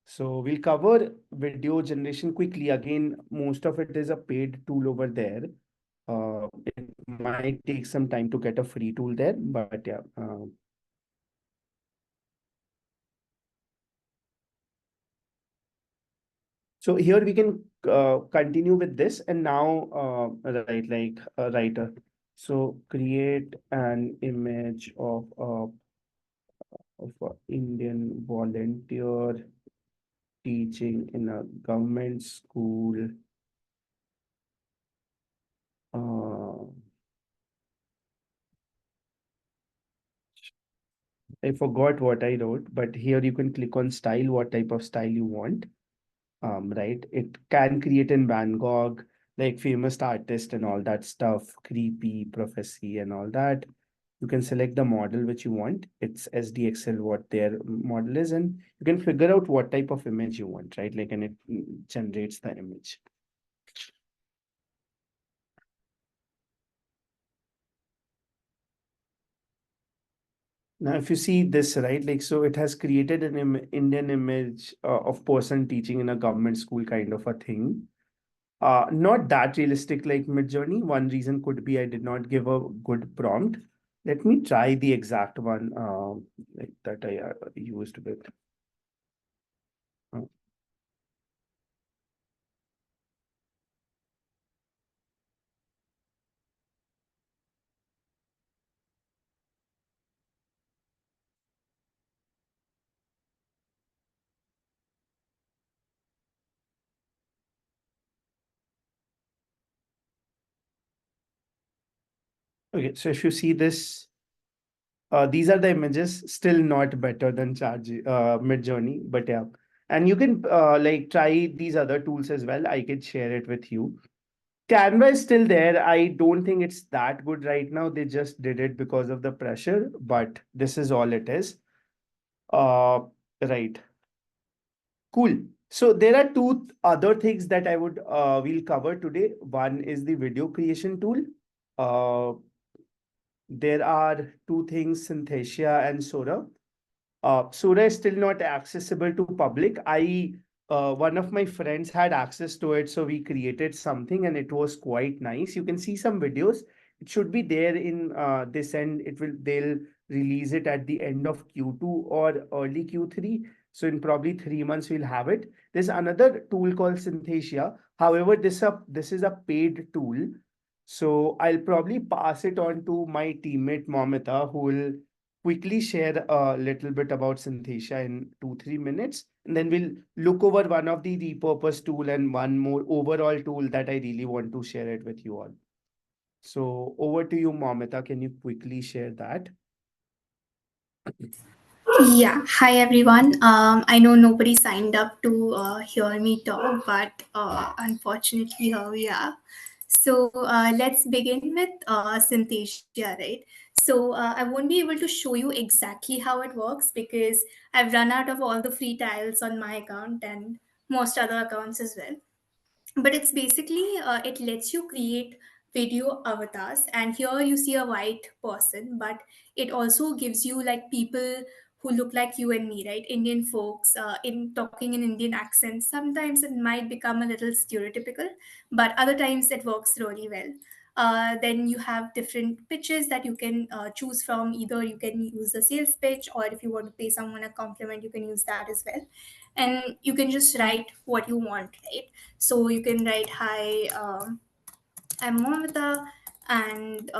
So we'll cover video generation quickly. Again, most of it is a paid tool over there. It might take some time to get a free tool there, but yeah. So here we can continue with this, and now right, like a writer. So create an image of a Indian volunteer teaching in a government school. Uh, I forgot what I wrote, but here you can click on style, what type of style you want. Right? It can create in Van Gogh, like famous artist and all that stuff, creepy, prophecy, and all that. You can select the model which you want. It's SDXL what their model is, and you can figure out what type of image you want, right? Like, and it generates the image. Now, if you see this, right, like, so it has created an Indian image of person teaching in a government school kind of a thing. Not that realistic like Midjourney. One reason could be I did not give a good prompt. Let me try the exact one like that I used with. Uh, okay, so if you see this, these are the images, still not better than Midjourney, but yeah. And you can like try these other tools as well. I can share it with you. Canva is still there. I don't think it's that good right now. They just did it because of the pressure, but this is all it is. Uh, right. Cool. So there are two other things that I would we'll cover today. One is the video creation tool. Uh, there are two things, Synthesia and Sora. Sura is still not accessible to public. One of my friends had access to it, so we created something, and it was quite nice. You can see some videos. It should be there in this end. They'll release it at the end of Q2 or early Q3. So in probably 3 months we'll have it. There's another tool called Synthesia. However, this is a paid tool. So I'll probably pass it on to my teammate Momita, who will quickly share a little bit about Synthesia in 2-3 minutes, and then we'll look over one of the repurposed tool and one more overall tool that I really want to share it with you all. So over to you, Momita. Can you quickly share that? Yeah, hi everyone. I know nobody signed up to hear me talk, but unfortunately, here we are. So let's begin with Synthesia, right? So I won't be able to show you exactly how it works because I've run out of all the free tiles on my account and most other accounts as well, but it's basically it lets you create video avatars, and here you see a white person, but it also gives you like people who look like you and me, right? Indian folks in talking in Indian accents. Sometimes it might become a little stereotypical, but other times it works really well. Then you have different pitches that you can choose from. Either you can use a sales pitch, or if you want to pay someone a compliment, you can use that as well. And you can just write what you want, right? So you can write, "Hi, I'm Momita, and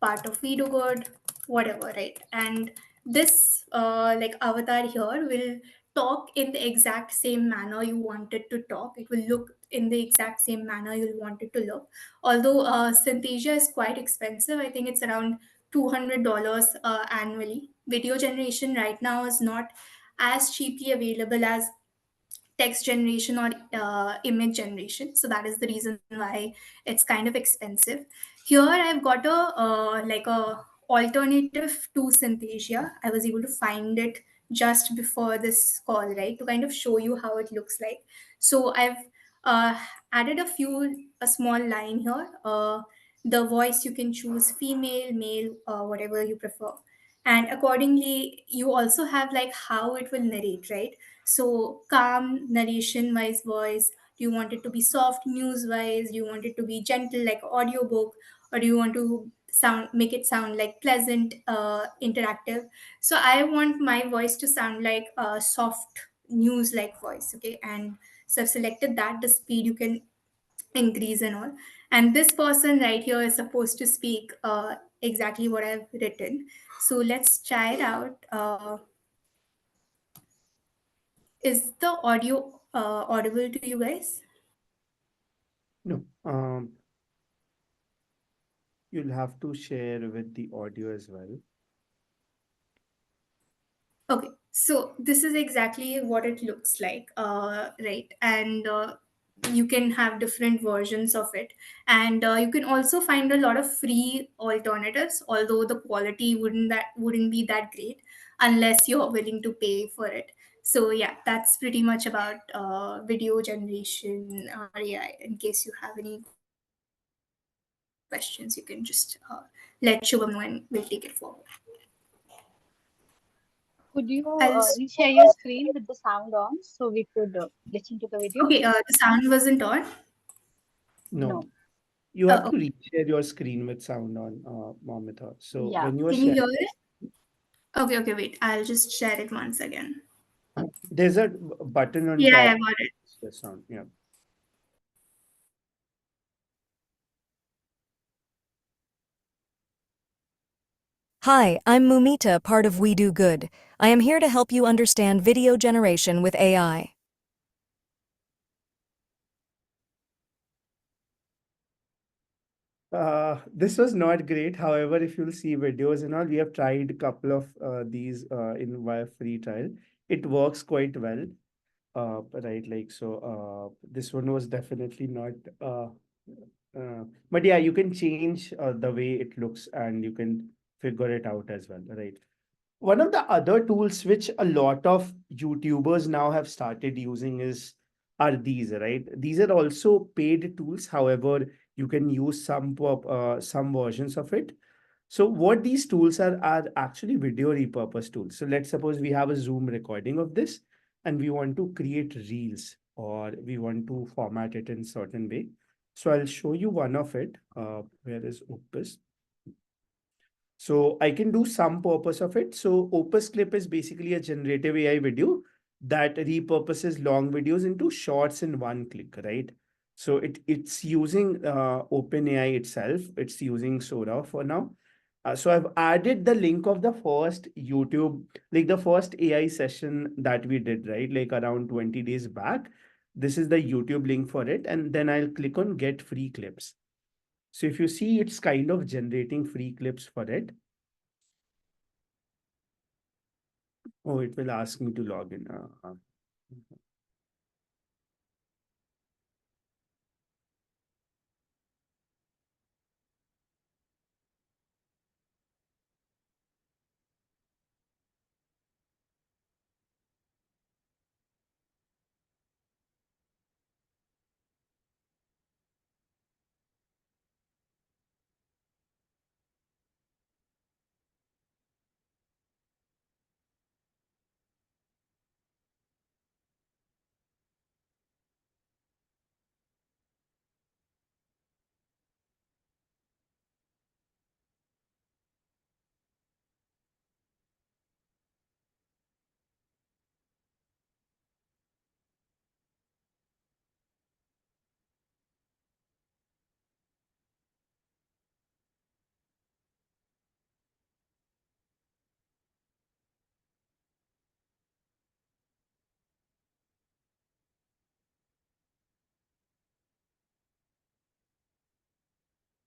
part of Video Good," whatever, right? And this like avatar here will talk in the exact same manner you want it to talk. It will look in the exact same manner you'll want it to look. Although Synthesia is quite expensive, I think it's around $200 annually. Video generation right now is not as cheaply available as text generation or image generation, so that is the reason why it's kind of expensive. Here I've got a like a alternative to Synthesia. I was able to find it just before this call, right, to kind of show you how it looks like. So I've uh, added a small line here. The voice you can choose female, male, whatever you prefer, and accordingly you also have like how it will narrate, right? So calm narration wise voice. Do you want it to be soft news wise? Do you want it to be gentle like audiobook? Or do you want to make it sound like pleasant, interactive? So I want my voice to sound like a soft news like voice. Okay. And so I've selected that. The speed you can increase and all. And this person right here is supposed to speak exactly what I've written. So let's try it out. Is the audio audible to you guys? No, you'll have to share with the audio as well. Okay, so this is exactly what it looks like, right? And you can have different versions of it, and you can also find a lot of free alternatives. Although the quality wouldn't be that great unless you're willing to pay for it. So yeah, that's pretty much about video generation or AI. In case you have any questions, you can just let Shubham know, and we'll take it forward. Could you I'll reshare your screen with the sound on so we could listen to the video? Okay, the sound wasn't on. No, No. you have to Okay. reshare your screen with sound on, Momita. So Yeah. when you are Can you sharing, hear it? Okay, wait. I'll just share it once again. there's a button on Yeah, I top. got it. The sound, yeah. Hi, I'm Mumita, part of We Do Good. I am here to help you understand video generation with AI. This was not great. However, if you'll see videos and all, we have tried a couple of these in via free trial. It works quite well. Right, like so. This one was definitely not. But yeah, you can change the way it looks, and you can figure it out as well. Right. One of the other tools which a lot of YouTubers now have started using is are these, right? These are also paid tools. However, you can use some versions of it. So what these tools are actually video repurpose tools. So let's suppose we have a Zoom recording of this and we want to create reels or we want to format it in certain way. So I'll show you one of it. Where is Opus? So I can do some purpose of it. So Opus Clip is basically a generative AI video that repurposes long videos into shorts in one click, right? So it's using OpenAI itself. It's using Sora for now. So I've added the link of the first YouTube, like the first AI session that we did, right? Like around 20 days back. This is the YouTube link for it. And then I'll click on get free clips. So if you see, it's kind of generating free clips for it. Oh, it will ask me to log in.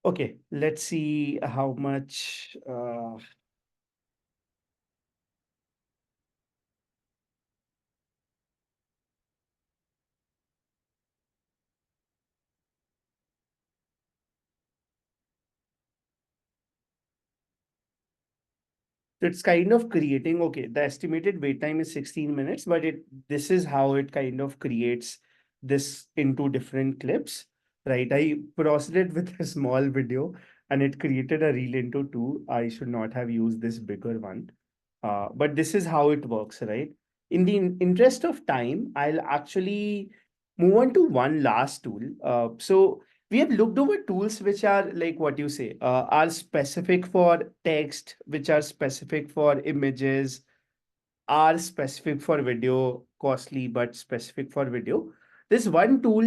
Okay, let's see how much. It's kind of creating, okay, the estimated wait time is 16 minutes, but this is how it kind of creates this into different clips, right? I proceeded with a small video and it created a reel into two. I should not have used this bigger one. But this is how it works, right? In the interest of time, I'll actually move on to one last tool. So we have looked over tools which are like what you say, are specific for text, which are specific for images, are specific for video, costly but specific for video. This one tool,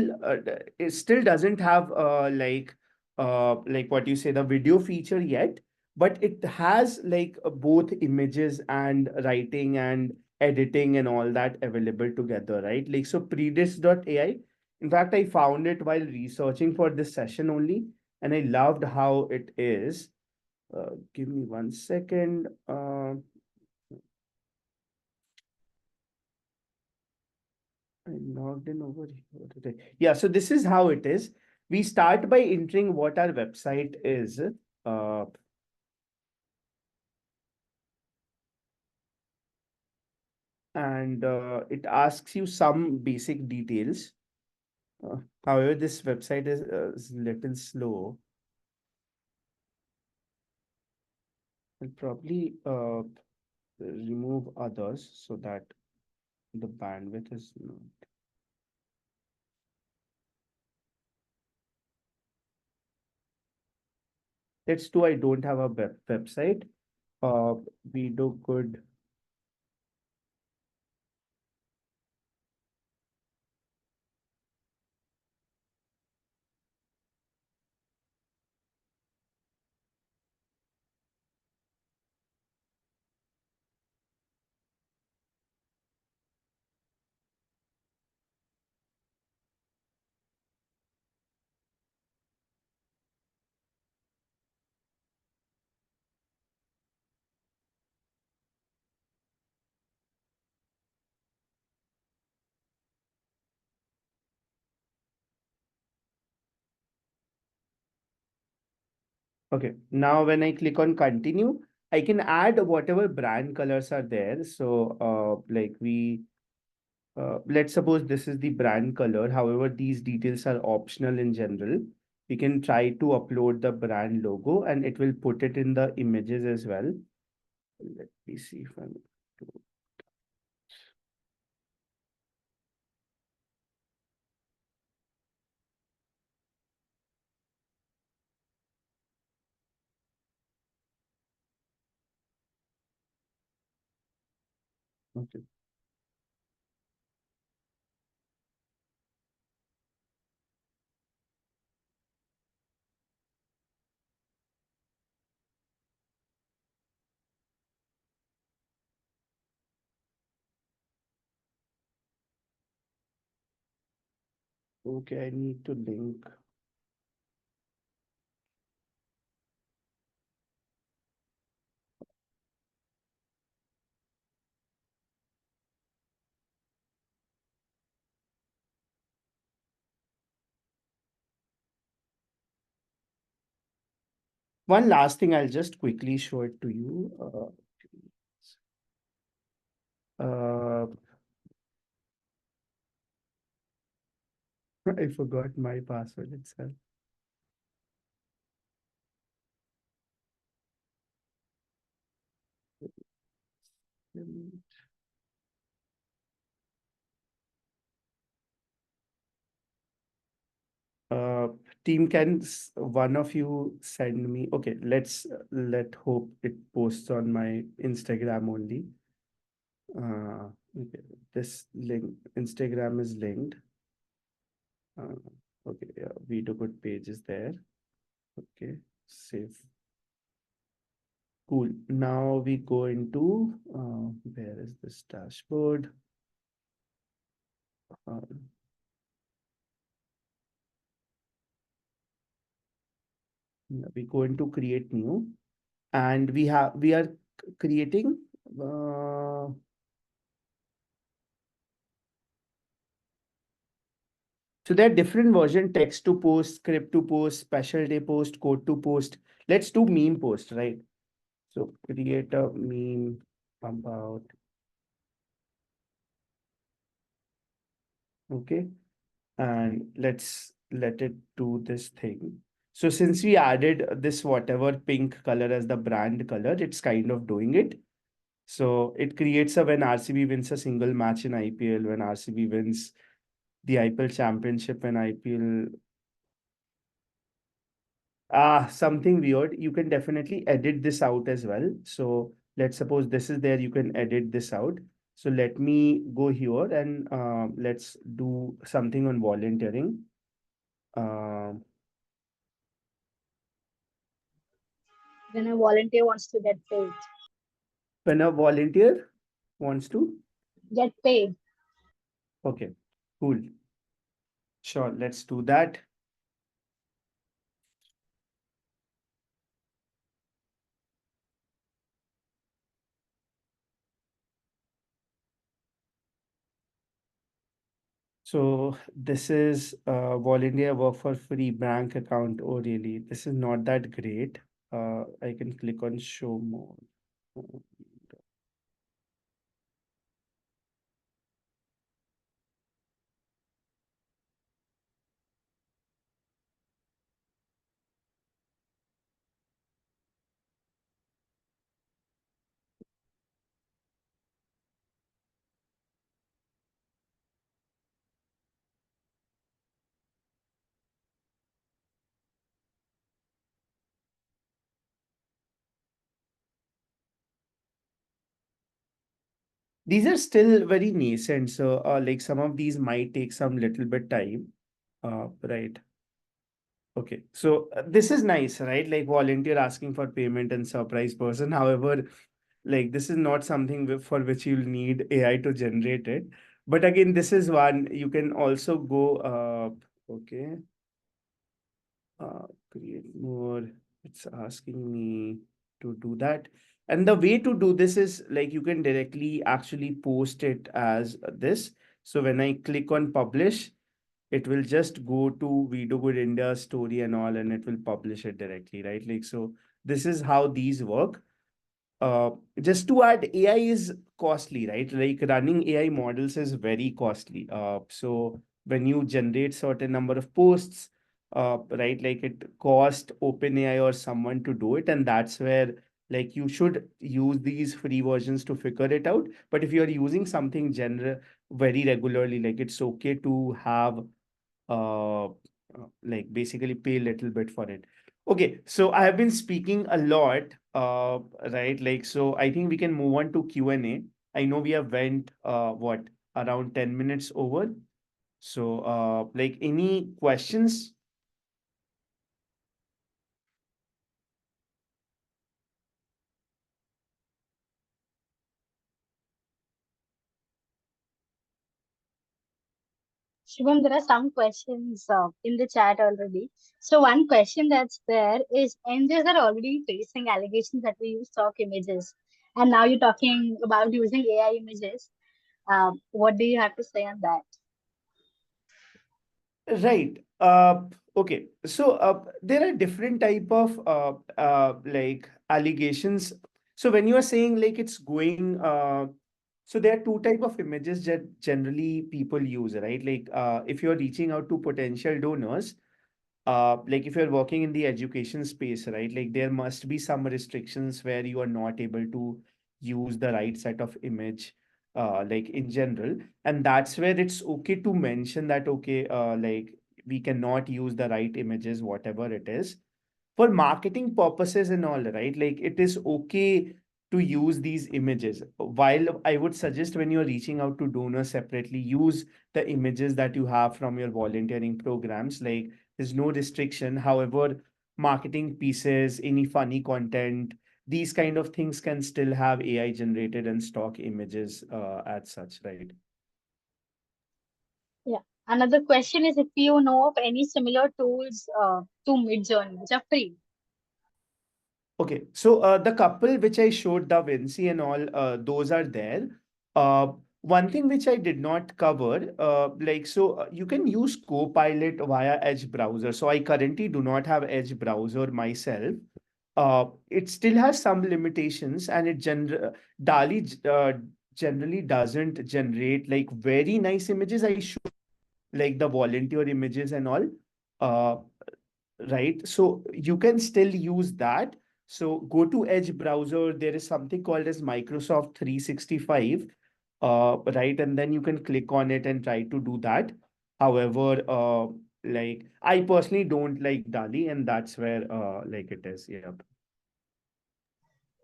it still doesn't have like what you say, the video feature yet, but it has like both images and writing and editing and all that available together, right? Like so predis.ai. In fact, I found it while researching for this session only, and I loved how it is. Give me 1 second. I logged in over here today. Yeah, so this is how it is. We start by entering what our website is. Uh, and it asks you some basic details. However, this website is little slow. I'll probably remove others so that the bandwidth is not. Let's do, I don't have a website. We do good. Okay, now when I click on continue, I can add whatever brand colors are there. So like let's suppose this is the brand color. However, these details are optional in general. We can try to upload the brand logo and it will put it in the images as well. Let me see if I'm. Okay. Okay, I need to link. One last thing, I'll just quickly show it to you. I forgot my password itself. Uh, team, can one of you send me? Okay, let hope it posts on my Instagram only. Okay, this link, Instagram is linked. Uh, okay, yeah, video good page is there. Okay, save. Cool. Now we go into where is this dashboard? Uh, we go into create new, and we are creating. So there are different version: text to post, script to post, special day post, code to post. Let's do meme post, right? So create a meme about. Okay, and let's let it do this thing. So since we added this whatever pink color as the brand color, it's kind of doing it. So it creates a when RCB wins a single match in IPL, when RCB wins the IPL championship, when IPL something weird. You can definitely edit this out as well. So let's suppose this is there, you can edit this out. So let me go here and let's do something on volunteering. Um When a volunteer wants to get paid. when a volunteer wants to, Get paid. okay, cool. Sure, let's do that. So this is volunteer work for free bank account. Oh, really? This is not that great. I can click on show more. These are still very nascent, so like some of these might take some little bit time. Right. Okay. So this is nice, right? Like volunteer asking for payment and surprise person. However, like this is not something for which you'll need AI to generate it. But again, this is one you can also go okay. Create more. It's asking me to do that. And the way to do this is like you can directly actually post it as this. So when I click on publish, it will just go to We Do Good India story and all, and it will publish it directly, right? Like, so this is how these work. Uh, just to add, AI is costly, right? Like running AI models is very costly. So when you generate certain number of posts, right, like it cost OpenAI or someone to do it, and that's where like you should use these free versions to figure it out. But if you're using something general very regularly, like it's okay to have like basically pay a little bit for it. Okay, so I have been speaking a lot, right? Like, so I think we can move on to Q&A. I know we have went what around 10 minutes over. So like any questions? Shubham, there are some questions in the chat already. So one question that's there is NGOs are already facing allegations that we use stock images. And now you're talking about using AI images. What do you have to say on that? Right. Okay. So there are different type of like allegations. So when you are saying like it's going so there are two type of images that generally people use, right? Like if you're reaching out to potential donors, like if you're working in the education space, right? Like there must be some restrictions where you are not able to use the right set of image, like in general. And that's where it's okay to mention that, okay, like we cannot use the right images, whatever it is for marketing purposes and all, right? Like it is okay to use these images. While I would suggest when you're reaching out to donors separately, use the images that you have from your volunteering programs. Like there's no restriction. However, marketing pieces, any funny content, these kind of things can still have AI generated and stock images as such, right? Yeah. Another question is if you know of any similar tools to Midjourney, which are free. Okay, so the couple which I showed, Da Vinci and all, those are there. One thing which I did not cover, like, so you can use Copilot via Edge browser. So I currently do not have Edge browser myself. It still has some limitations, and DALI generally doesn't generate like very nice images. I show like the volunteer images and all. Uh, right? So you can still use that. So go to Edge browser. There is something called as Microsoft 365, right? And then you can click on it and try to do that. However, like I personally don't like DALI, and that's where like it is. Yeah.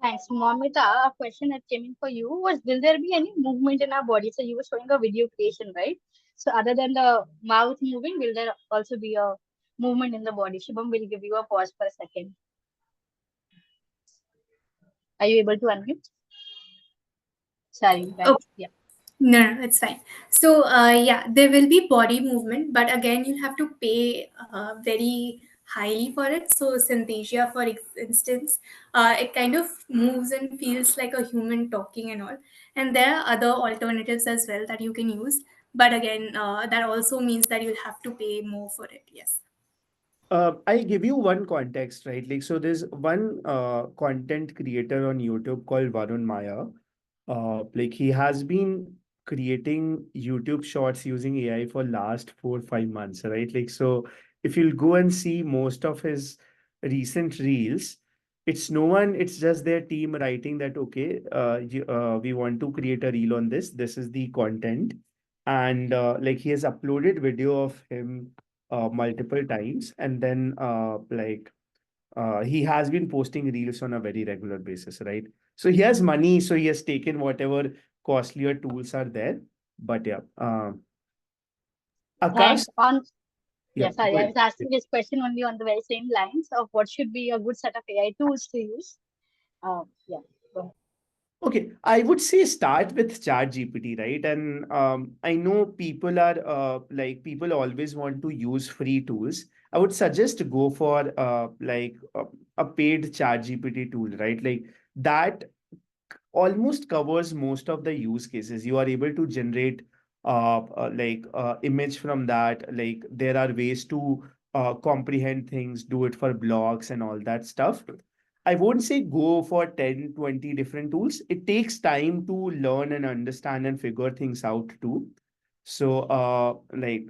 Thanks, Momita. A question that came in for you was: will there be any movement in our body? So you were showing a video creation, right? So other than the mouth moving, will there also be a movement in the body? Shubham will give you a pause for a second. Are you able to unmute? Sorry, right? Oh, Yeah. no, it's fine. So, yeah, there will be body movement, but again, you have to pay very highly for it. So, Synthesia, for instance, it kind of moves and feels like a human talking and all. And there are other alternatives as well that you can use. But again, that also means that you'll have to pay more for it. Yes. I'll give you one context, right? Like, so there's one content creator on YouTube called Varun Maya. Like he has been creating YouTube shorts using AI for last 4 5 months, right? Like, so if you'll go and see most of his recent reels, it's no one, it's just their team writing that, okay, we want to create a reel on this. This is the content. And like he has uploaded video of him multiple times, and then he has been posting reels on a very regular basis, right? So he has money, so he has taken whatever costlier tools are there. But yeah, Akash, Thanks. On yeah, Yes, sorry, go I ahead. was asking this question only on the very same lines of what should be a good set of AI tools to use. Yeah. Go ahead. Okay, I would say start with ChatGPT, right? And I know people are people always want to use free tools. I would suggest to go for a paid ChatGPT tool, right? Like that almost covers most of the use cases. You are able to generate image from that. Like there are ways to comprehend things, do it for blogs and all that stuff. I won't say go for 10, 20 different tools. It takes time to learn and understand and figure things out too. So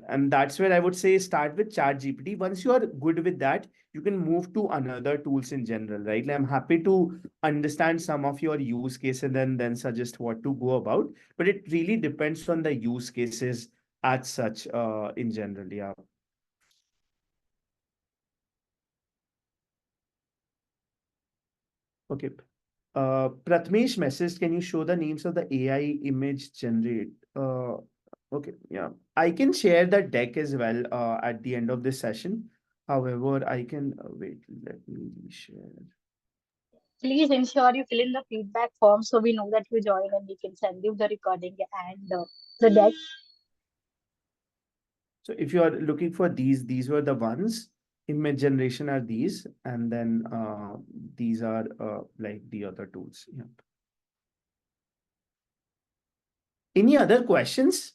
and that's where I would say start with ChatGPT. Once you are good with that, you can move to another tools in general, right? Like, I'm happy to understand some of your use case and then suggest what to go about. But it really depends on the use cases as such in general. Yeah. Okay. Pratmesh message, can you show the names of the AI image generate? Okay, yeah. I can share the deck as well at the end of this session. However, I can wait, let me share. Please ensure you fill in the feedback form so we know that you joined and we can send you the recording and the deck. So if you are looking for these were the ones. Image generation are these, and then these are like the other tools. Yeah. Any other questions?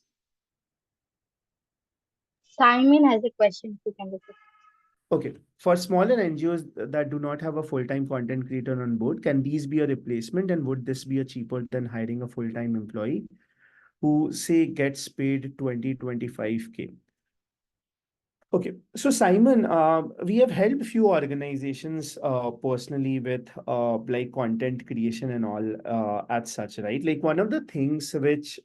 Simon has a question. If you can look at. Okay. For smaller NGOs that do not have a full-time content creator on board, can these be a replacement, and would this be a cheaper than hiring a full-time employee who say gets paid 20 25K? Okay, so Simon, we have helped few organizations personally with content creation and all as such, right? Like one of the things which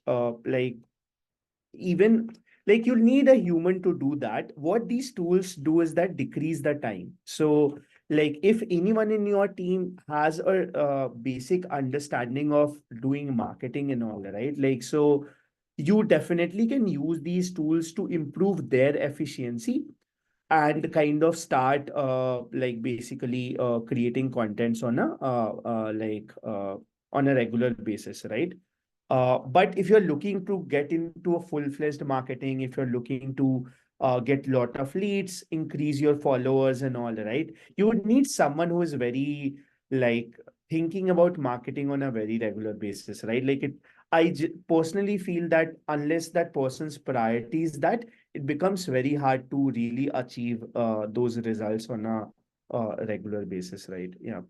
even like you'll need a human to do that. What these tools do is that decrease the time. So like if anyone in your team has a basic understanding of doing marketing and all, right? Like so you definitely can use these tools to improve their efficiency and kind of start basically creating contents on a regular basis, right? But if you're looking to get into a full-fledged marketing, if you're looking to get lot of leads, increase your followers and all, right? You would need someone who is very like thinking about marketing on a very regular basis, right? Personally feel that unless that person's priorities that, it becomes very hard to really achieve those results on a regular basis, right? Yeah.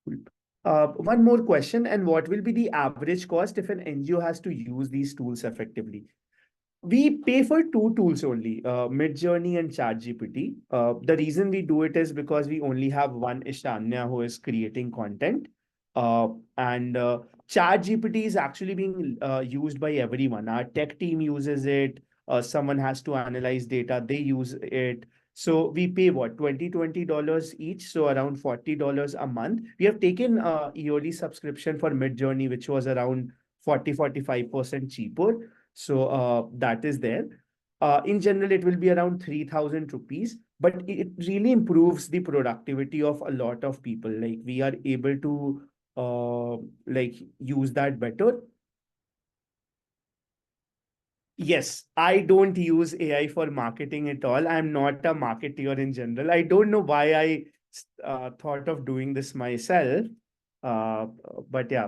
Cool. One more question, and what will be the average cost if an NGO has to use these tools effectively? We pay for two tools only, Midjourney and ChatGPT. The reason we do it is because we only have one Ishanya who is creating content. And ChatGPT is actually being used by everyone. Our tech team uses it. Someone has to analyze data, they use it. So we pay what, $20 each, so around $40 a month. We have taken a yearly subscription for Midjourney, which was around 45% cheaper. So that is there. In general, it will be around 3,000 rupees, but it really improves the productivity of a lot of people. Like we are able to like use that better. Yes, I don't use AI for marketing at all. I'm not a marketer in general. I don't know why I thought of doing this myself. Uh, but yeah,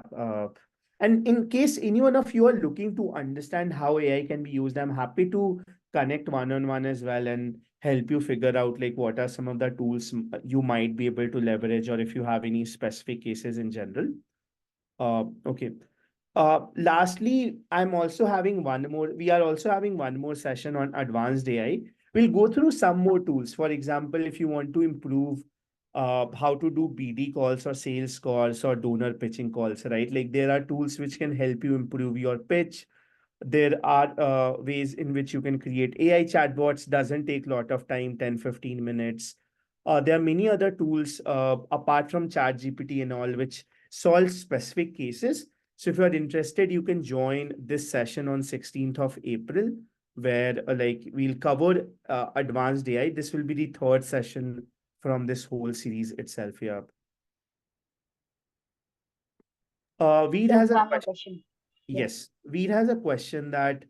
and in case any one of you are looking to understand how AI can be used, I'm happy to connect one-on-one as well and help you figure out like what are some of the tools you might be able to leverage, or if you have any specific cases in general. Okay. Lastly, we are also having one more session on advanced AI. We'll go through some more tools. For example, if you want to improve how to do BD calls or sales calls or donor pitching calls, right? Like there are tools which can help you improve your pitch. There are ways in which you can create AI chatbots, doesn't take a lot of time, 10-15 minutes. There are many other tools apart from ChatGPT and all, which solve specific cases. So if you are interested, you can join this session on 16th of April, where like we'll cover advanced AI. This will be the third session from this whole series itself. Yeah. Veer There's has a one more question. question. Yeah. Yes, Veer has a question that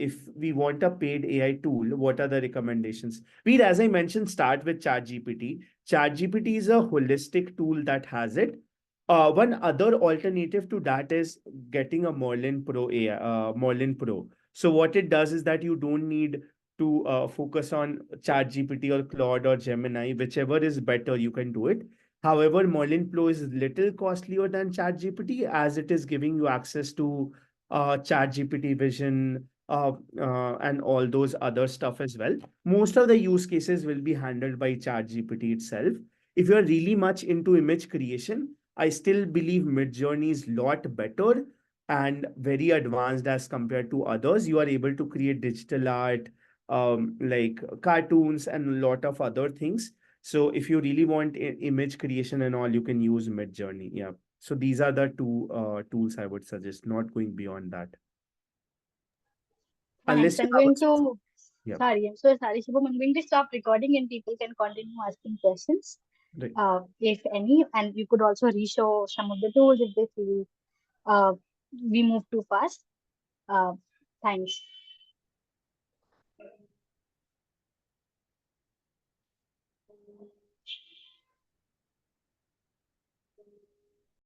if we want a paid AI tool, what are the recommendations? Veer, as I mentioned, start with ChatGPT. ChatGPT is a holistic tool that has it. One other alternative to that is getting a Merlin Pro AI, Merlin Pro. So what it does is that you don't need to focus on ChatGPT or Claude or Gemini, whichever is better, you can do it. However, Merlin Pro is little costlier than ChatGPT, as it is giving you access to ChatGPT Vision and all those other stuff as well. Most of the use cases will be handled by ChatGPT itself. If you're really much into image creation, I still believe Midjourney is a lot better and very advanced as compared to others. You are able to create digital art, like cartoons and a lot of other things. So if you really want image creation and all, you can use Midjourney. Yeah. So these are the two tools I would suggest, not going beyond that. Thanks. Unless you I'm have a going to, yeah, sorry, I'm so sorry, Shubham. I'm going to stop recording and people can continue asking questions, right. if any. And you could also re-show some of the tools if they feel uh, we move too fast. Uh, Thanks.